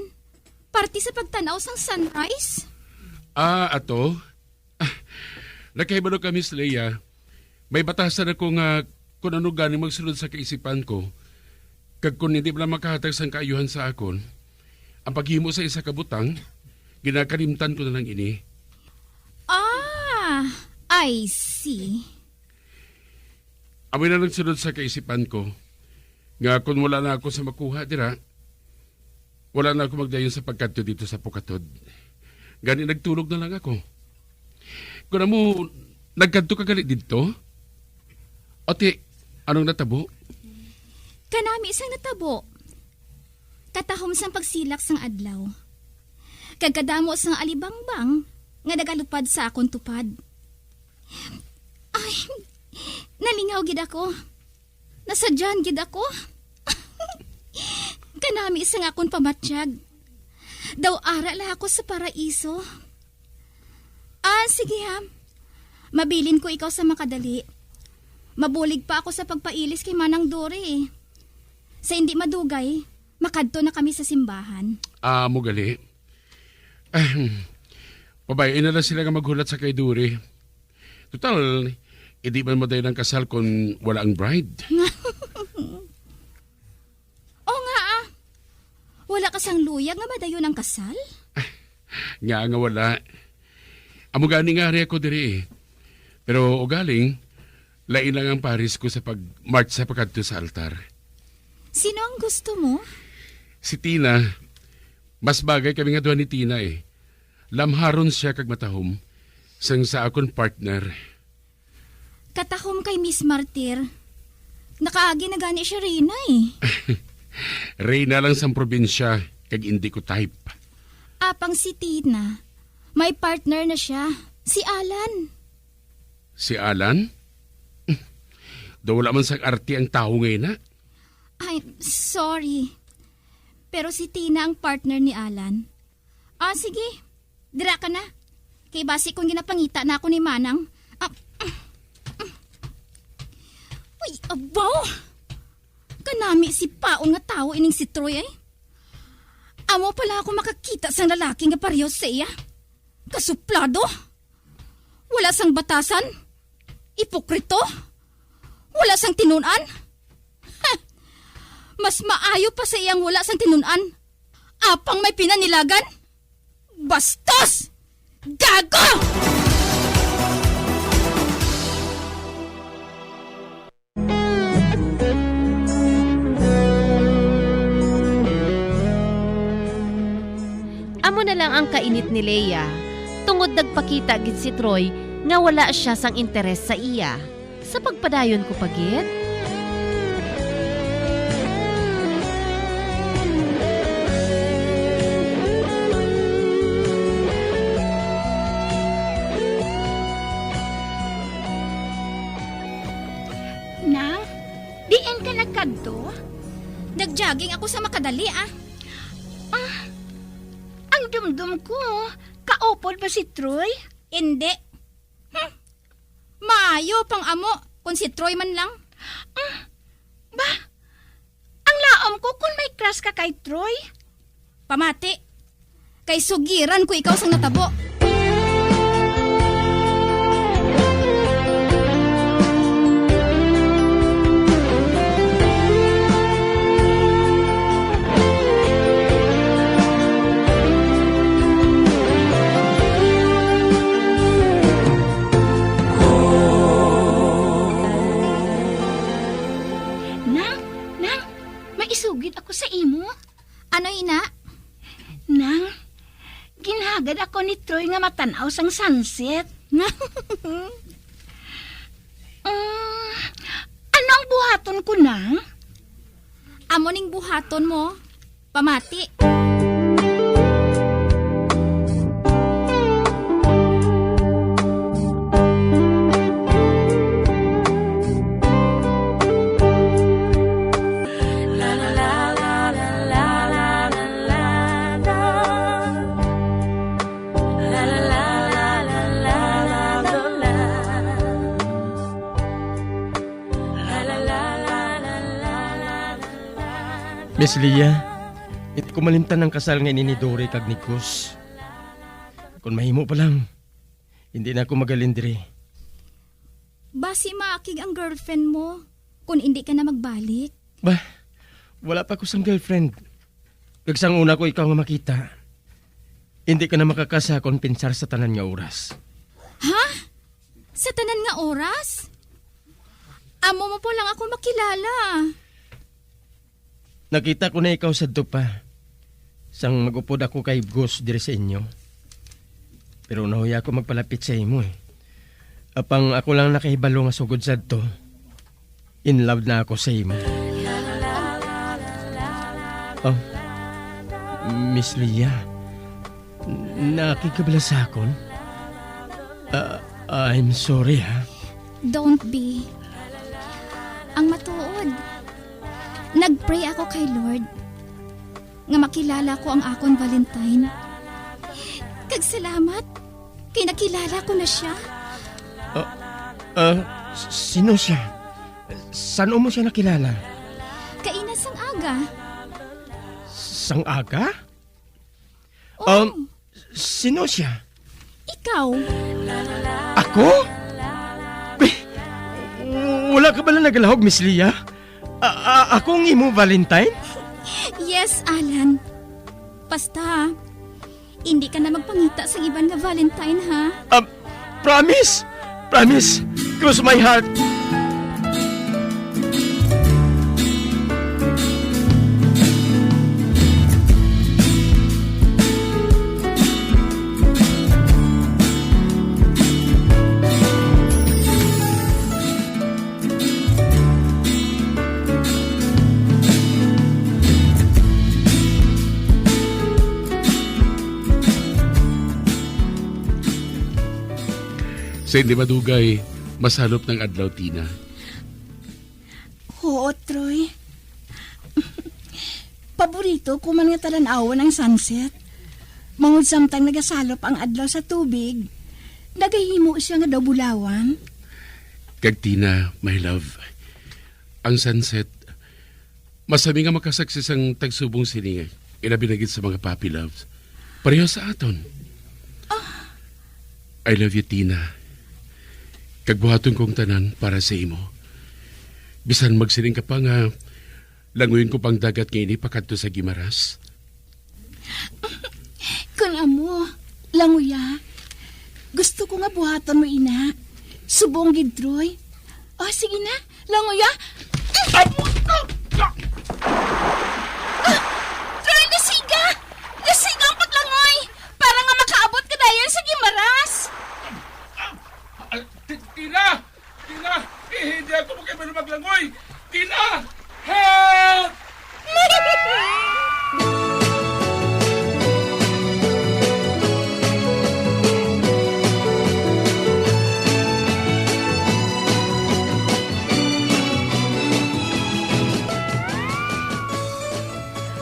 Party sa pagtanaw sang sunrise? Ato? Nakahibalo ka, Miss Leia. May batasan ako nga kung ano gani magsulod sa kaisipan ko. Kag kung hindi mo na makahatag sang kaayuhan sa akon, ang paghimo sa isa kabutang, ginakalimtan ko na lang ini. I see. Amoy na lang sunod sa kaisipan ko, nga kung wala na ako sa makuha, dira, wala na ako magdayon sa pagkadto dito sa Pukatod. Gani nagtulog na lang ako. Kung mo, nagkadto ka galit dito? Ote, anong natabo? Kanami isang natabo. Katahom sang pagsilak sang adlaw. Kagkadamo sang alibangbang nga nagalupad sa akong tupad. Ay, nalingaw gid ako. Nasadyan gid ako. Kanami isang akong pamatsyag. Daw ara la ako sa paraiso. Sige ha. Mabilin ko ikaw sa makadali. Mabulig pa ako sa pagpailis kay Manang Dore. Sa hindi madugay, makadto na kami sa simbahan. Mugali. Pabayin na lang sila nga maghulat sa kay Dore. Total, hindi man mo tayo ng kasal kung wala ang bride. O nga wala ka sang luyag nga madayo ng kasal? Nga wala. Amo gani nga rin ako diri. Pero o galing, lain lang ang paris ko sa pag-march sa pagkadto sa altar. Sino ang gusto mo? Si Tina, Mas bagay kami nga doon ni Tina eh. Lamharon siya kag matahom. Sang sa akong partner. Katahom kay Miss Martir. Nakaagi na gani siya Rina eh. Reyna lang sa probinsya kag hindi ko type. Apang si Tina, may partner na siya. Si Alan. Si Alan? Daw wala man sa arti ang tao ngayon na. Ay, sorry. Pero si Tina ang partner ni Alan. Sige. Dira ka na. Kay basi kong ginapangita na ako ni Manang. Uy, abaw! Kanami si paon nga tao ining si Troy eh. Amo pala ako makakita sa lalaki nga pareho sa iya. Kasuplado. Wala sang batasan. Ipokrito. Wala sang tinunan. Mas maayo pa sa iyang wala sang tinunan. Apang may pinanilagan. Bastos! Gago! Amo na lang ang kainit ni Leia. Tungod nagpakita gid si Troy nga wala siya sang interes sa iya. Sa pagpadayon ko pagit. Nang, diin ka nagkadto? Nagjogging ako sa makadali Ang dumdum ko, kaopod ba si Troy? Hindi. Maayo pang amo kung si Troy man lang. Ba? Ang laom ko kung may crush ka kay Troy? Pamati. Kay sugiran ko ikaw sang natabo. Isugid ako sa imo. Ano ina? Nang, ginhagad ako ni Troy nga matanaw sang sunset. Ano ang buhaton ko, Nang? Amo ning buhaton mo. Pamati. Miss Leia, ito kumalimtan ng kasal nga ni Dory kag ni Kus. Kung mahimo pa lang, hindi na ako magalindri. Basi maakig ang girlfriend mo kung hindi ka na magbalik. Bah, wala pa ko sang girlfriend. Kagsang una ko ikaw nga makita. Hindi ka na makakasa kung pinsar sa tanan nga oras. Ha? Sa tanan nga oras? Amo mo po lang ako makilala. Nakita ko na ikaw sa dupa. Sang magupod ako kay Gus diri sa inyo. Pero nahuya ako magpalapit sa imo eh. Apang ako lang nakahibalo nga sugod sa to. In love na ako sa imo. Oh, Miss Leia, nakikabala sa akon? I'm sorry ha. Don't be. Ang matuod. Nagpray ako kay Lord nga makilala ko ang akon Valentine. Kag salamat kay nakilala ko na siya. Sino siya? Saan mo siya nakilala? Kaina sang aga. Sang aga? Sino siya? Ikaw. Ako? Wala ka ba na nagalahog, Miss Leia? Akong imo Valentine? Yes, Alan. Basta, hindi ka na magpangita sa iban nga Valentine, ha? Promise! Promise! Cross my heart! Sa hindi madugay, masalop ng adlaw, Tina. Oo, Troy. Paborito ko man nga talanawan ang sunset. Mangod samtang nagasalop ang adlaw sa tubig. Nagahimo siya nga daw bulawan. Kag Tina, my love, ang sunset, masami nga makasaksis ang tagsubong sining ilabinagit sa mga puppy loves. Pareho sa aton. I love you, Tina. Kagbuhaton kong tanan para sa imo. Bisan magsining ka pa nga, languyin ko pang dagat ngayon ipakadto sa Gimaras. Kung amo, languya, gusto ko nga buhatan mo, ina. Subong gid, Troy. Oh, sige na, languya. Troy, nasiga! Nasiga ang paglangoy! Para nga makaabot ka dayan sa Gimaras! Tina! Tina! Hindi ako makibalo maglangoy! Tina! Help!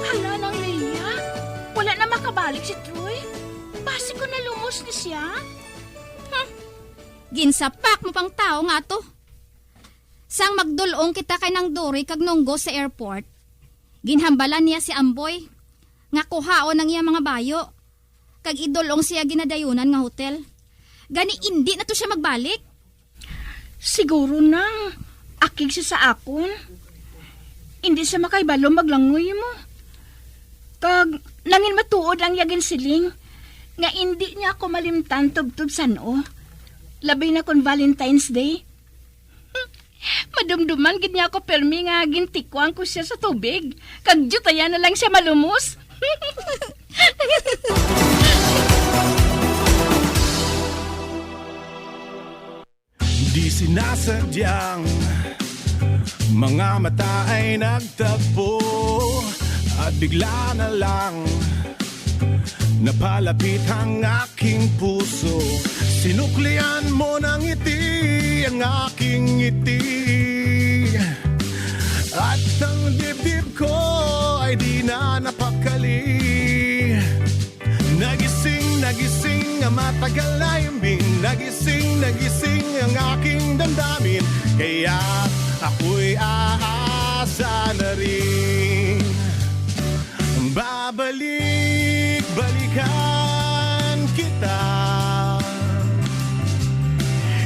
Hala nang Leia, wala na makabalik si Troy. Basi ko na lumos ni siya. Ginsapak mo pang tao nga to. Sang magdulong kita kay nang Dory kag nunggo sa airport. Ginhambalan niya si Amboy. Nga kuhaon ng iya mga bayo. Kag idulong siya ginadayunan nga hotel. Gani hindi na to siya magbalik. Siguro nang akig siya sa akon. Hindi siya makaibalo maglangoy mo. Kag nangin matuod ang yagin siling. Nga hindi niya ako malimtan tubtub sano. Labay na kon Valentine's Day. Madumduman gid niya ako permi nga gintikwan ko siya sa tubig. Kag jutaya na lang siya malumos. Di sinasadyang mga mata ay nagtagpo at bigla na lang napalapit ang aking puso. Sinuklian mo ng ngiti ang aking ngiti at ang dibdib ko ay di na napakali. Nagising ang matagal na yumbing. Nagising ang aking damdamin. Kaya ako'y aasa na rin. Balikan kita.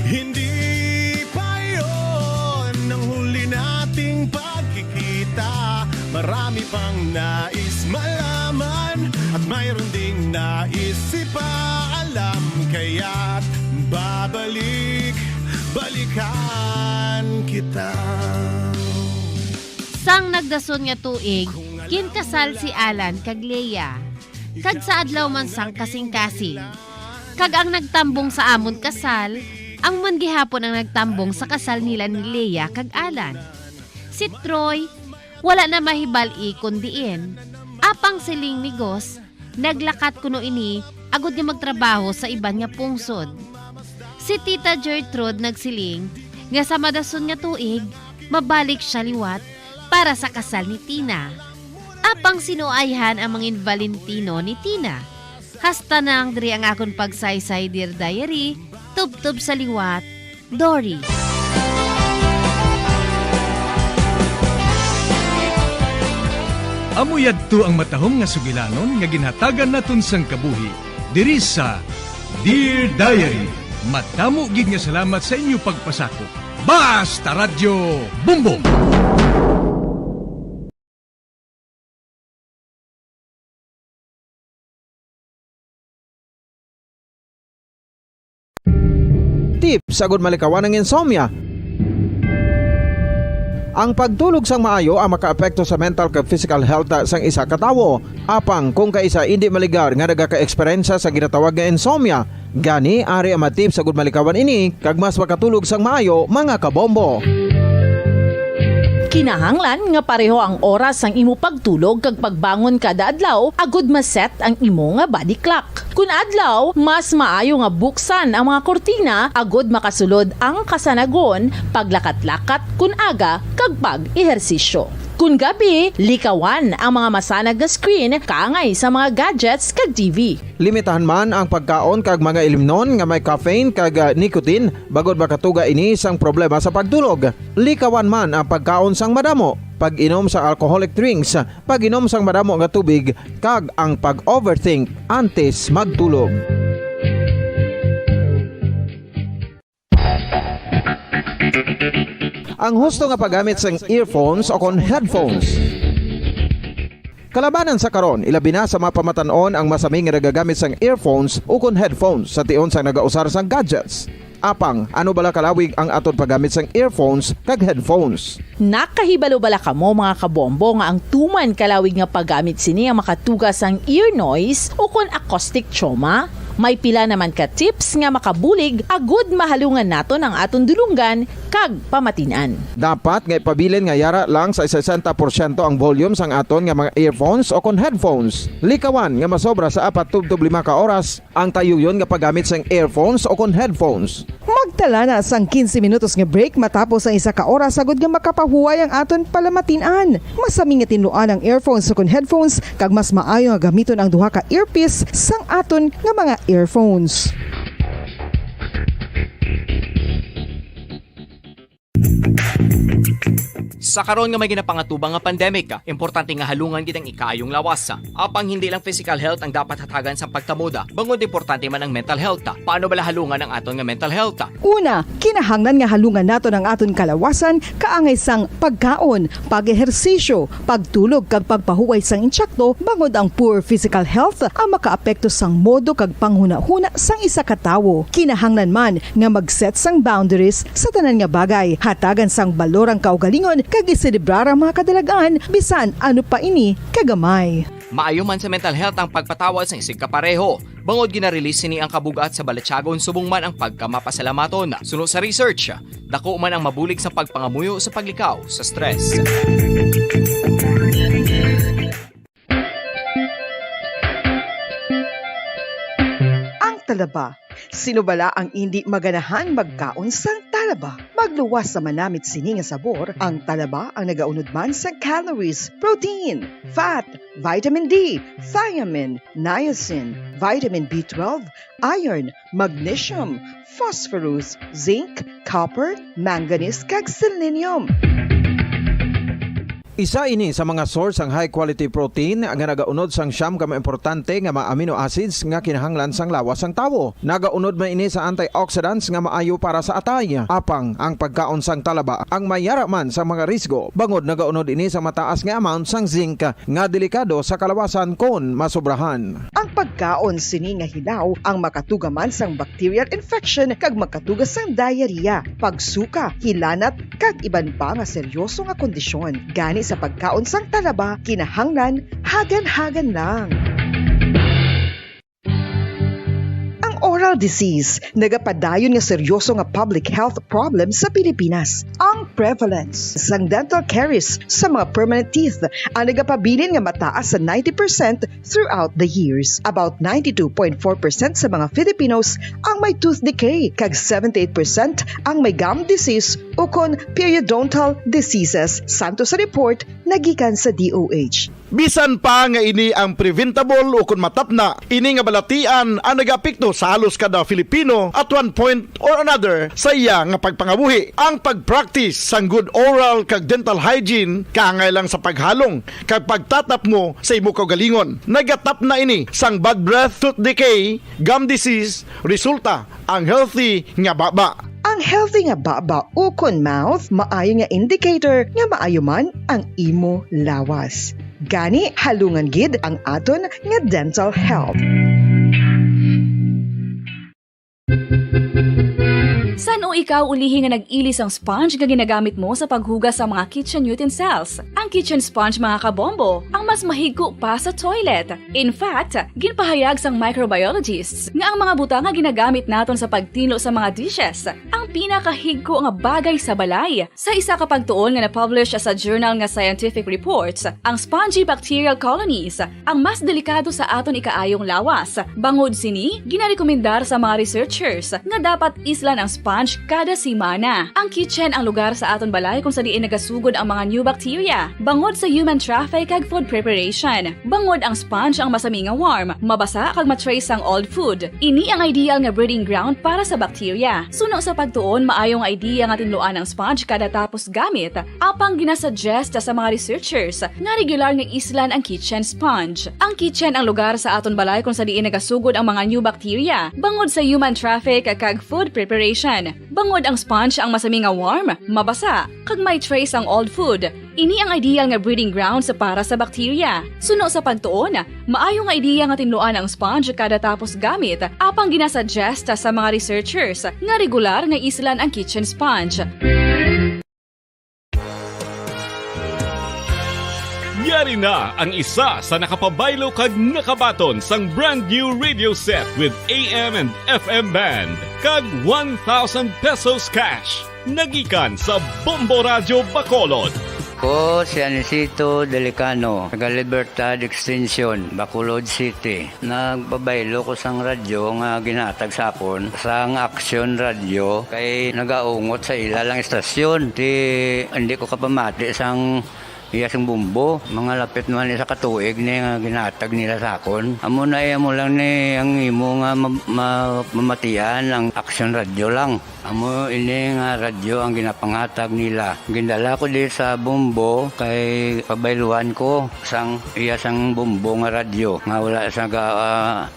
Hindi pa yun ang huli nating pagkikita. Marami pang nais malaman at mayroon ding nais ipaalam. Kaya't balikan kita. Sang nagdason nga tuig, kinkasal si Alan kag Leia. Kag sa adlaw man sang kasing-kasing. Kag ang nagtambong sa amon kasal, ang man gihapon ang nagtambong sa kasal nila ni Leia kag Alan. Si Troy, wala na mahibal-i kundiin. Apang siling ni Gos, naglakat kuno ini, agud nga magtrabaho sa iban nga pungsod. Si Tita Gertrude nagsiling, nga sa madason nga tuig, mabalik siya liwat para sa kasal ni Tina. Apang sinuayhan ang mga Valentino ni Tina. Hasta na ang diri ang akon pagsaysay Dear Diary, tubtub sa liwat, Dory. Amuyad to ang matahom nga sugilanon nga ginhatagan naton sang kabuhi. Diri sa Dear Diary, matamo gid nga salamat sa inyo pagpasakop. Basta Radyo Bumbong! Tips sagud malikawan ng insomnia. Ang pagtulog sang maayo ang makaapekto sa mental kag physical health sang isa ka tawo. Apang kung kaisa hindi maligar nga nagaka-eksperyensya sa ginatawag nga insomnia, gani ari ang matip sagud malikawan ini kag mas makatulog sang maayo mga kabombo. Kinahanglan nga pareho ang oras ang imo pagtulog kag pagbangon kada adlaw, agud maset ang imo nga body clock. Kun adlaw, mas maayo nga buksan ang mga kortina agud makasulod ang kasanagon, paglakat-lakat kun aga kag pag-ehersisyo. Kun gabi, likawan ang mga masanag nga screen kaangay sa mga gadgets kag TV. Limitahan man ang pagkaon kag mga ilimnon nga may caffeine kag nicotine bagod makatuga ini sang problema sa pagtulog. Likawan man ang pagkaon sang madamo, pag-inom sa alcoholic drinks, pag-inom sang madamo nga tubig kag ang pag-overthink antes magtulog. Ang husto nga paggamit sang earphones o kon headphones. Kalabanan sa karon, ilabi na sa mga pamatanon ang masaming nga nagagamit sang earphones o kon headphones sa tion sang nagausar sang gadgets. Apang, ano bala kalawig ang aton paggamit sang earphones kag headphones? Nakahibalo bala kamo mga kabombo nga ang tuman kalawig nga paggamit sini ang makatugas ang ear noise o kon acoustic trauma? May pila naman ka tips nga makabulig agud mahalungan naton ang aton dulunggan kag pamatinan. Dapat nga ipabilin nga yara lang sa 60% ang volume sang aton nga mga earphones o kon headphones. Likawan nga masobra sa 4-5 ka oras ang tayuyon nga paggamit sang earphones o kon headphones. Magtala na sang 15 minutos nga break matapos ang 1 ka oras agud nga makapahuway ang aton palamatinan. Masami nga tinluan ang earphones o kon headphones kag mas maayo nga gamiton ang duha ka earpiece sang aton nga mga earphones. Sa karon nga may ginapangatubang nga pandemic, importante nga halungan gid ang ikayong lawas. Apang hindi lang physical health ang dapat hatagan sa pagtamuda, bangod importante man ang mental health. Paano bala halungan ang aton nga mental health? Una, kinahanglan nga halungan naton ang aton kalawasan kaangay sang pagkaon, pag-ehersisyo, pagtulog kag pagpahuway sang insyakto, bangod ang poor physical health ang makaapekto sang modo kag panghuna-huna sang isa ka tawo. Kinahanglan man nga mag-set sang boundaries sa tanan nga bagay, hatagan sang balorang kaugalingon kag iselebrar ang mga kadalagan bisan ano pa ini kagamay. Maayo man sa mental health ang pagpatawad sa isig kapareho. Bangod ginarelease ni ang kabugat sa Balatyagon subong man ang pagkamapasalamaton. Suno sa research, dako man ang mabulig sa pagpangamuyo sa paglikaw sa stress. Ang talaba. Sino bala ang hindi maganahan magkaon sang talaba? Magluwas sa manamit sini nga sabor, ang talaba ang nagaunod man sa calories, protein, fat, vitamin D, thiamine, niacin, vitamin B12, iron, magnesium, phosphorus, zinc, copper, manganese kag selenium. Isa ini sa mga source ang high quality protein nga nagaunod sang siyam ka importante nga mga amino acids nga kinahanglan sang lawas sang tawo. Nagaunod man ini sa antioxidants nga maayo para sa atay. Apang ang pagkaon sang talaba ang mayara man sa mga risgo. Bangod nagaunod ini sa mataas nga amount sang zinc nga delikado sa kalawasan kon masobrahan. Ang pagkaon sini nga hilaw ang makatuga man sang bacterial infection kag makatuga sang diarrhea, pagsuka, hilanat kag iban pa nga seryoso nga kondisyon. Gani sa pagkaon sang talaba, kinahanglan hagan-hagan lang. Oral disease, nagapadayon nga seryoso nga public health problem sa Pilipinas. Ang prevalence sang dental caries sa mga permanent teeth ang nagapabilin nga mataas sa 90% throughout the years. About 92.4% sa mga Filipinos ang may tooth decay, kag 78% ang may gum disease o kon periodontal diseases, santo sa report nagikan sa DOH. Bisan pa nga ini ang preventable o kung matapna, ini nga balatian ang nagapikto sa halos kada Filipino at one point or another sa iya nga pagpangabuhi. Ang pag-practice sang good oral kag dental hygiene kaangay lang sa paghalong kag pagtatap mo sa imo kaugalingon. Nagatap na ini sang bad breath, tooth decay, gum disease, resulta ang healthy nga baba. Ang healthy nga baba o kon mouth maayo nga indicator nga maayo man ang imo lawas. Gani halungan gid ang aton nga dental health. Saan o ikaw ulihi nga nag-ilis ang sponge nga ginagamit mo sa paghugas sa mga kitchen utensils? Ang kitchen sponge mga kabombo, ang mas mahigko pa sa toilet. In fact, ginpahayag sang microbiologists nga ang mga butang nga ginagamit naton sa pagtilo sa mga dishes, ang pinakahigko nga bagay sa balay. Sa isa ka pagtuon nga na-publish sa journal nga Scientific Reports, ang spongy bacterial colonies ang mas delikado sa aton ikaayong lawas. Bangod sini, ginarekomendar sa mga researchers nga dapat islan ang sponge kada simana. Ang kitchen ang lugar sa aton balay kung sa diin nagasugod ang mga new bacteria. Bangod sa human traffic kag food preparation. Bangod ang sponge ang masami nga warm, mabasa kag matrace ang old food. Ini ang ideal nga breeding ground para sa bacteria. Suno sa pagtuon, maayong idea nga tinluan ang sponge kada tapos gamit. Apang ginasuggest sa mga researchers nga regular nga islan ang kitchen sponge. Ang kitchen ang lugar sa aton balay kung sa diin nagasugod ang mga new bacteria. Bangod sa human traffic kag food preparation. Bangod ang sponge ang masami nga warm, mabasa kag may trace ang old food. Ini ang ideal nga breeding ground sa para sa bacteria. Suno sa pagtuon, maayong idea nga tinluan ang sponge kada tapos gamit. Apang ginasuggest sa mga researchers nga regular nga islan ang kitchen sponge. Yari na ang isa sa nakapabaylo kag nakabaton sang brand new radio set with AM and FM band kag 1,000 pesos cash. Nagikan sa Bombo Radio Bacolod. Ko si Anisito Delicano, taga Libertad Extension, Bacolod City. Nagpabaylo ko sang radyo nga ginatag sapon sang Action Radio kay nagaungot sa ilalang estasyon. Hindi ko kapamati sang iyasang bumbo, mga lapit naman sa katuig ni nga ginatag nila sa akon. Amo na mo lang ni ang imo nga mamatian ang Action Radio lang. Amo ini nga radyo ang ginapangatag nila. Gindala ko di sa bumbo kay pabayluan ko sang iyasang bumbo nga radyo nga wala sa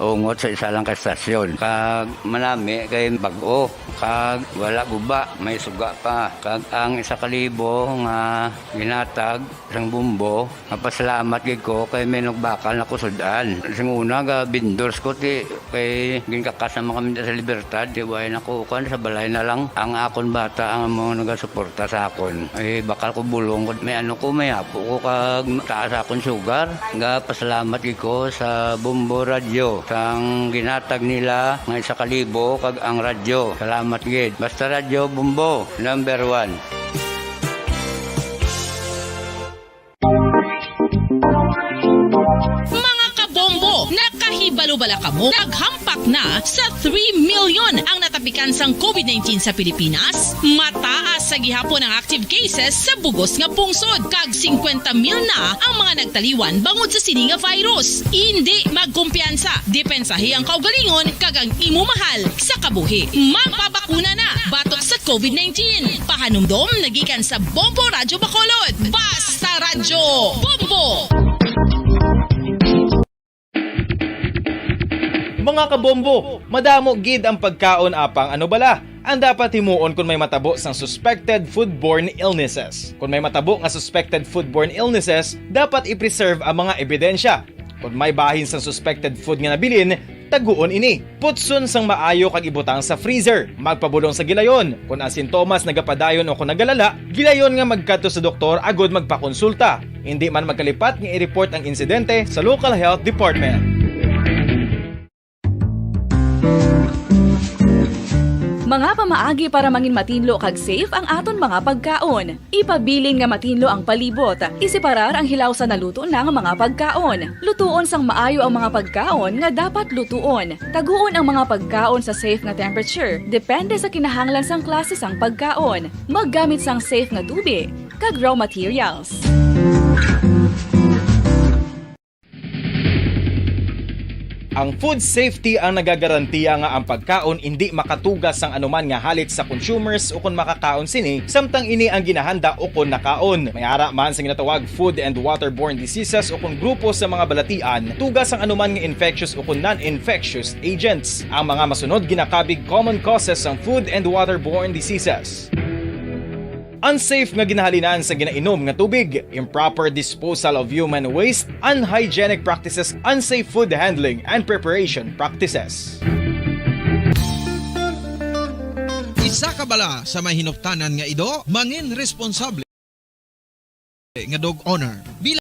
ungot sa isa lang ka estasyon. Kag manami kay bag-o, kag wala guba, may suga pa. Kag ang 1,000 nga ginatag sang bumbo, mapasalamat gid ko kay may nagbakal na kusudan. Sing una ga bindors ko ti kay ginkakasama kami sa Libertad, di way nako kan sa balay na lang ang akon bata ang mga nagasuporta sa akon. Ay bakal ko bulong may may apo ko kag taas akon sugar. Nga pasalamat gid ko sa Bumbo Radio sang ginatag nila nga 1,000 kag ang radyo. Salamat gid. Basta Radio Bumbo number 1. Nakahibalo-bala ka mo, naghampak na sa 3 million ang natapikan sang COVID-19 sa Pilipinas. Mataas sa gihapon ang active cases sa bugos nga pungsod. Kag 50 mil na ang mga nagtaliwan bangod sa sini nga virus. Hindi magkumpiyansa. Depensahe ang kaugalingon kag ang imo mahal sa kabuhi. Magpabakuna na batok sa COVID-19. Pahanumdom nagikan sa Bombo Radio Bacolod. Basta Radyo Bombo! Mga kabombo, madamo gid ang pagkaon apang ano bala ang dapat himuon kung may matabo sang suspected foodborne illnesses. Kung may matabo nga suspected foodborne illnesses, dapat i-preserve ang mga ebidensya. Kung may bahin sang suspected food nga nabilin, taguon ini. Putson sang maayo kag ibutang sa freezer. Magpabulong sa gilayon. Kung ang sintomas nagapadayon o kung nagalala, gilayon nga magkadto sa doktor agod magpakonsulta. Hindi man magkalipat nga i-report ang insidente sa local health department. Mga pamaagi para mangin matinlo kag safe ang aton mga pagkaon. Ipabilin nga matinlo ang palibot. Isiparar ang hilaw sa naluto ng mga pagkaon. Lutuon sang maayo ang mga pagkaon nga dapat lutuon. Taguon ang mga pagkaon sa safe nga temperature. Depende sa kinahanglan sang klase sang pagkaon. Maggamit sang safe nga tubig kag raw materials. Ang food safety ang nagagarantiya nga ang pagkaon hindi makatugas sang anuman nga halit sa consumers o kung makakaon sini, samtang ini ang ginahanda o kung nakaon. May ara man sa ginatawag food and waterborne diseases o kung grupo sa mga balatian, tugas ang anuman nga infectious o kung non-infectious agents. Ang mga masunod ginakabig common causes ng food and waterborne diseases. Unsafe nga ginahalinan sa ginainom nga tubig, improper disposal of human waste, unhygienic practices, unsafe food handling and preparation practices. Isa ka bala sa may hinuptanan nga ido, mangin responsable nga dog owner.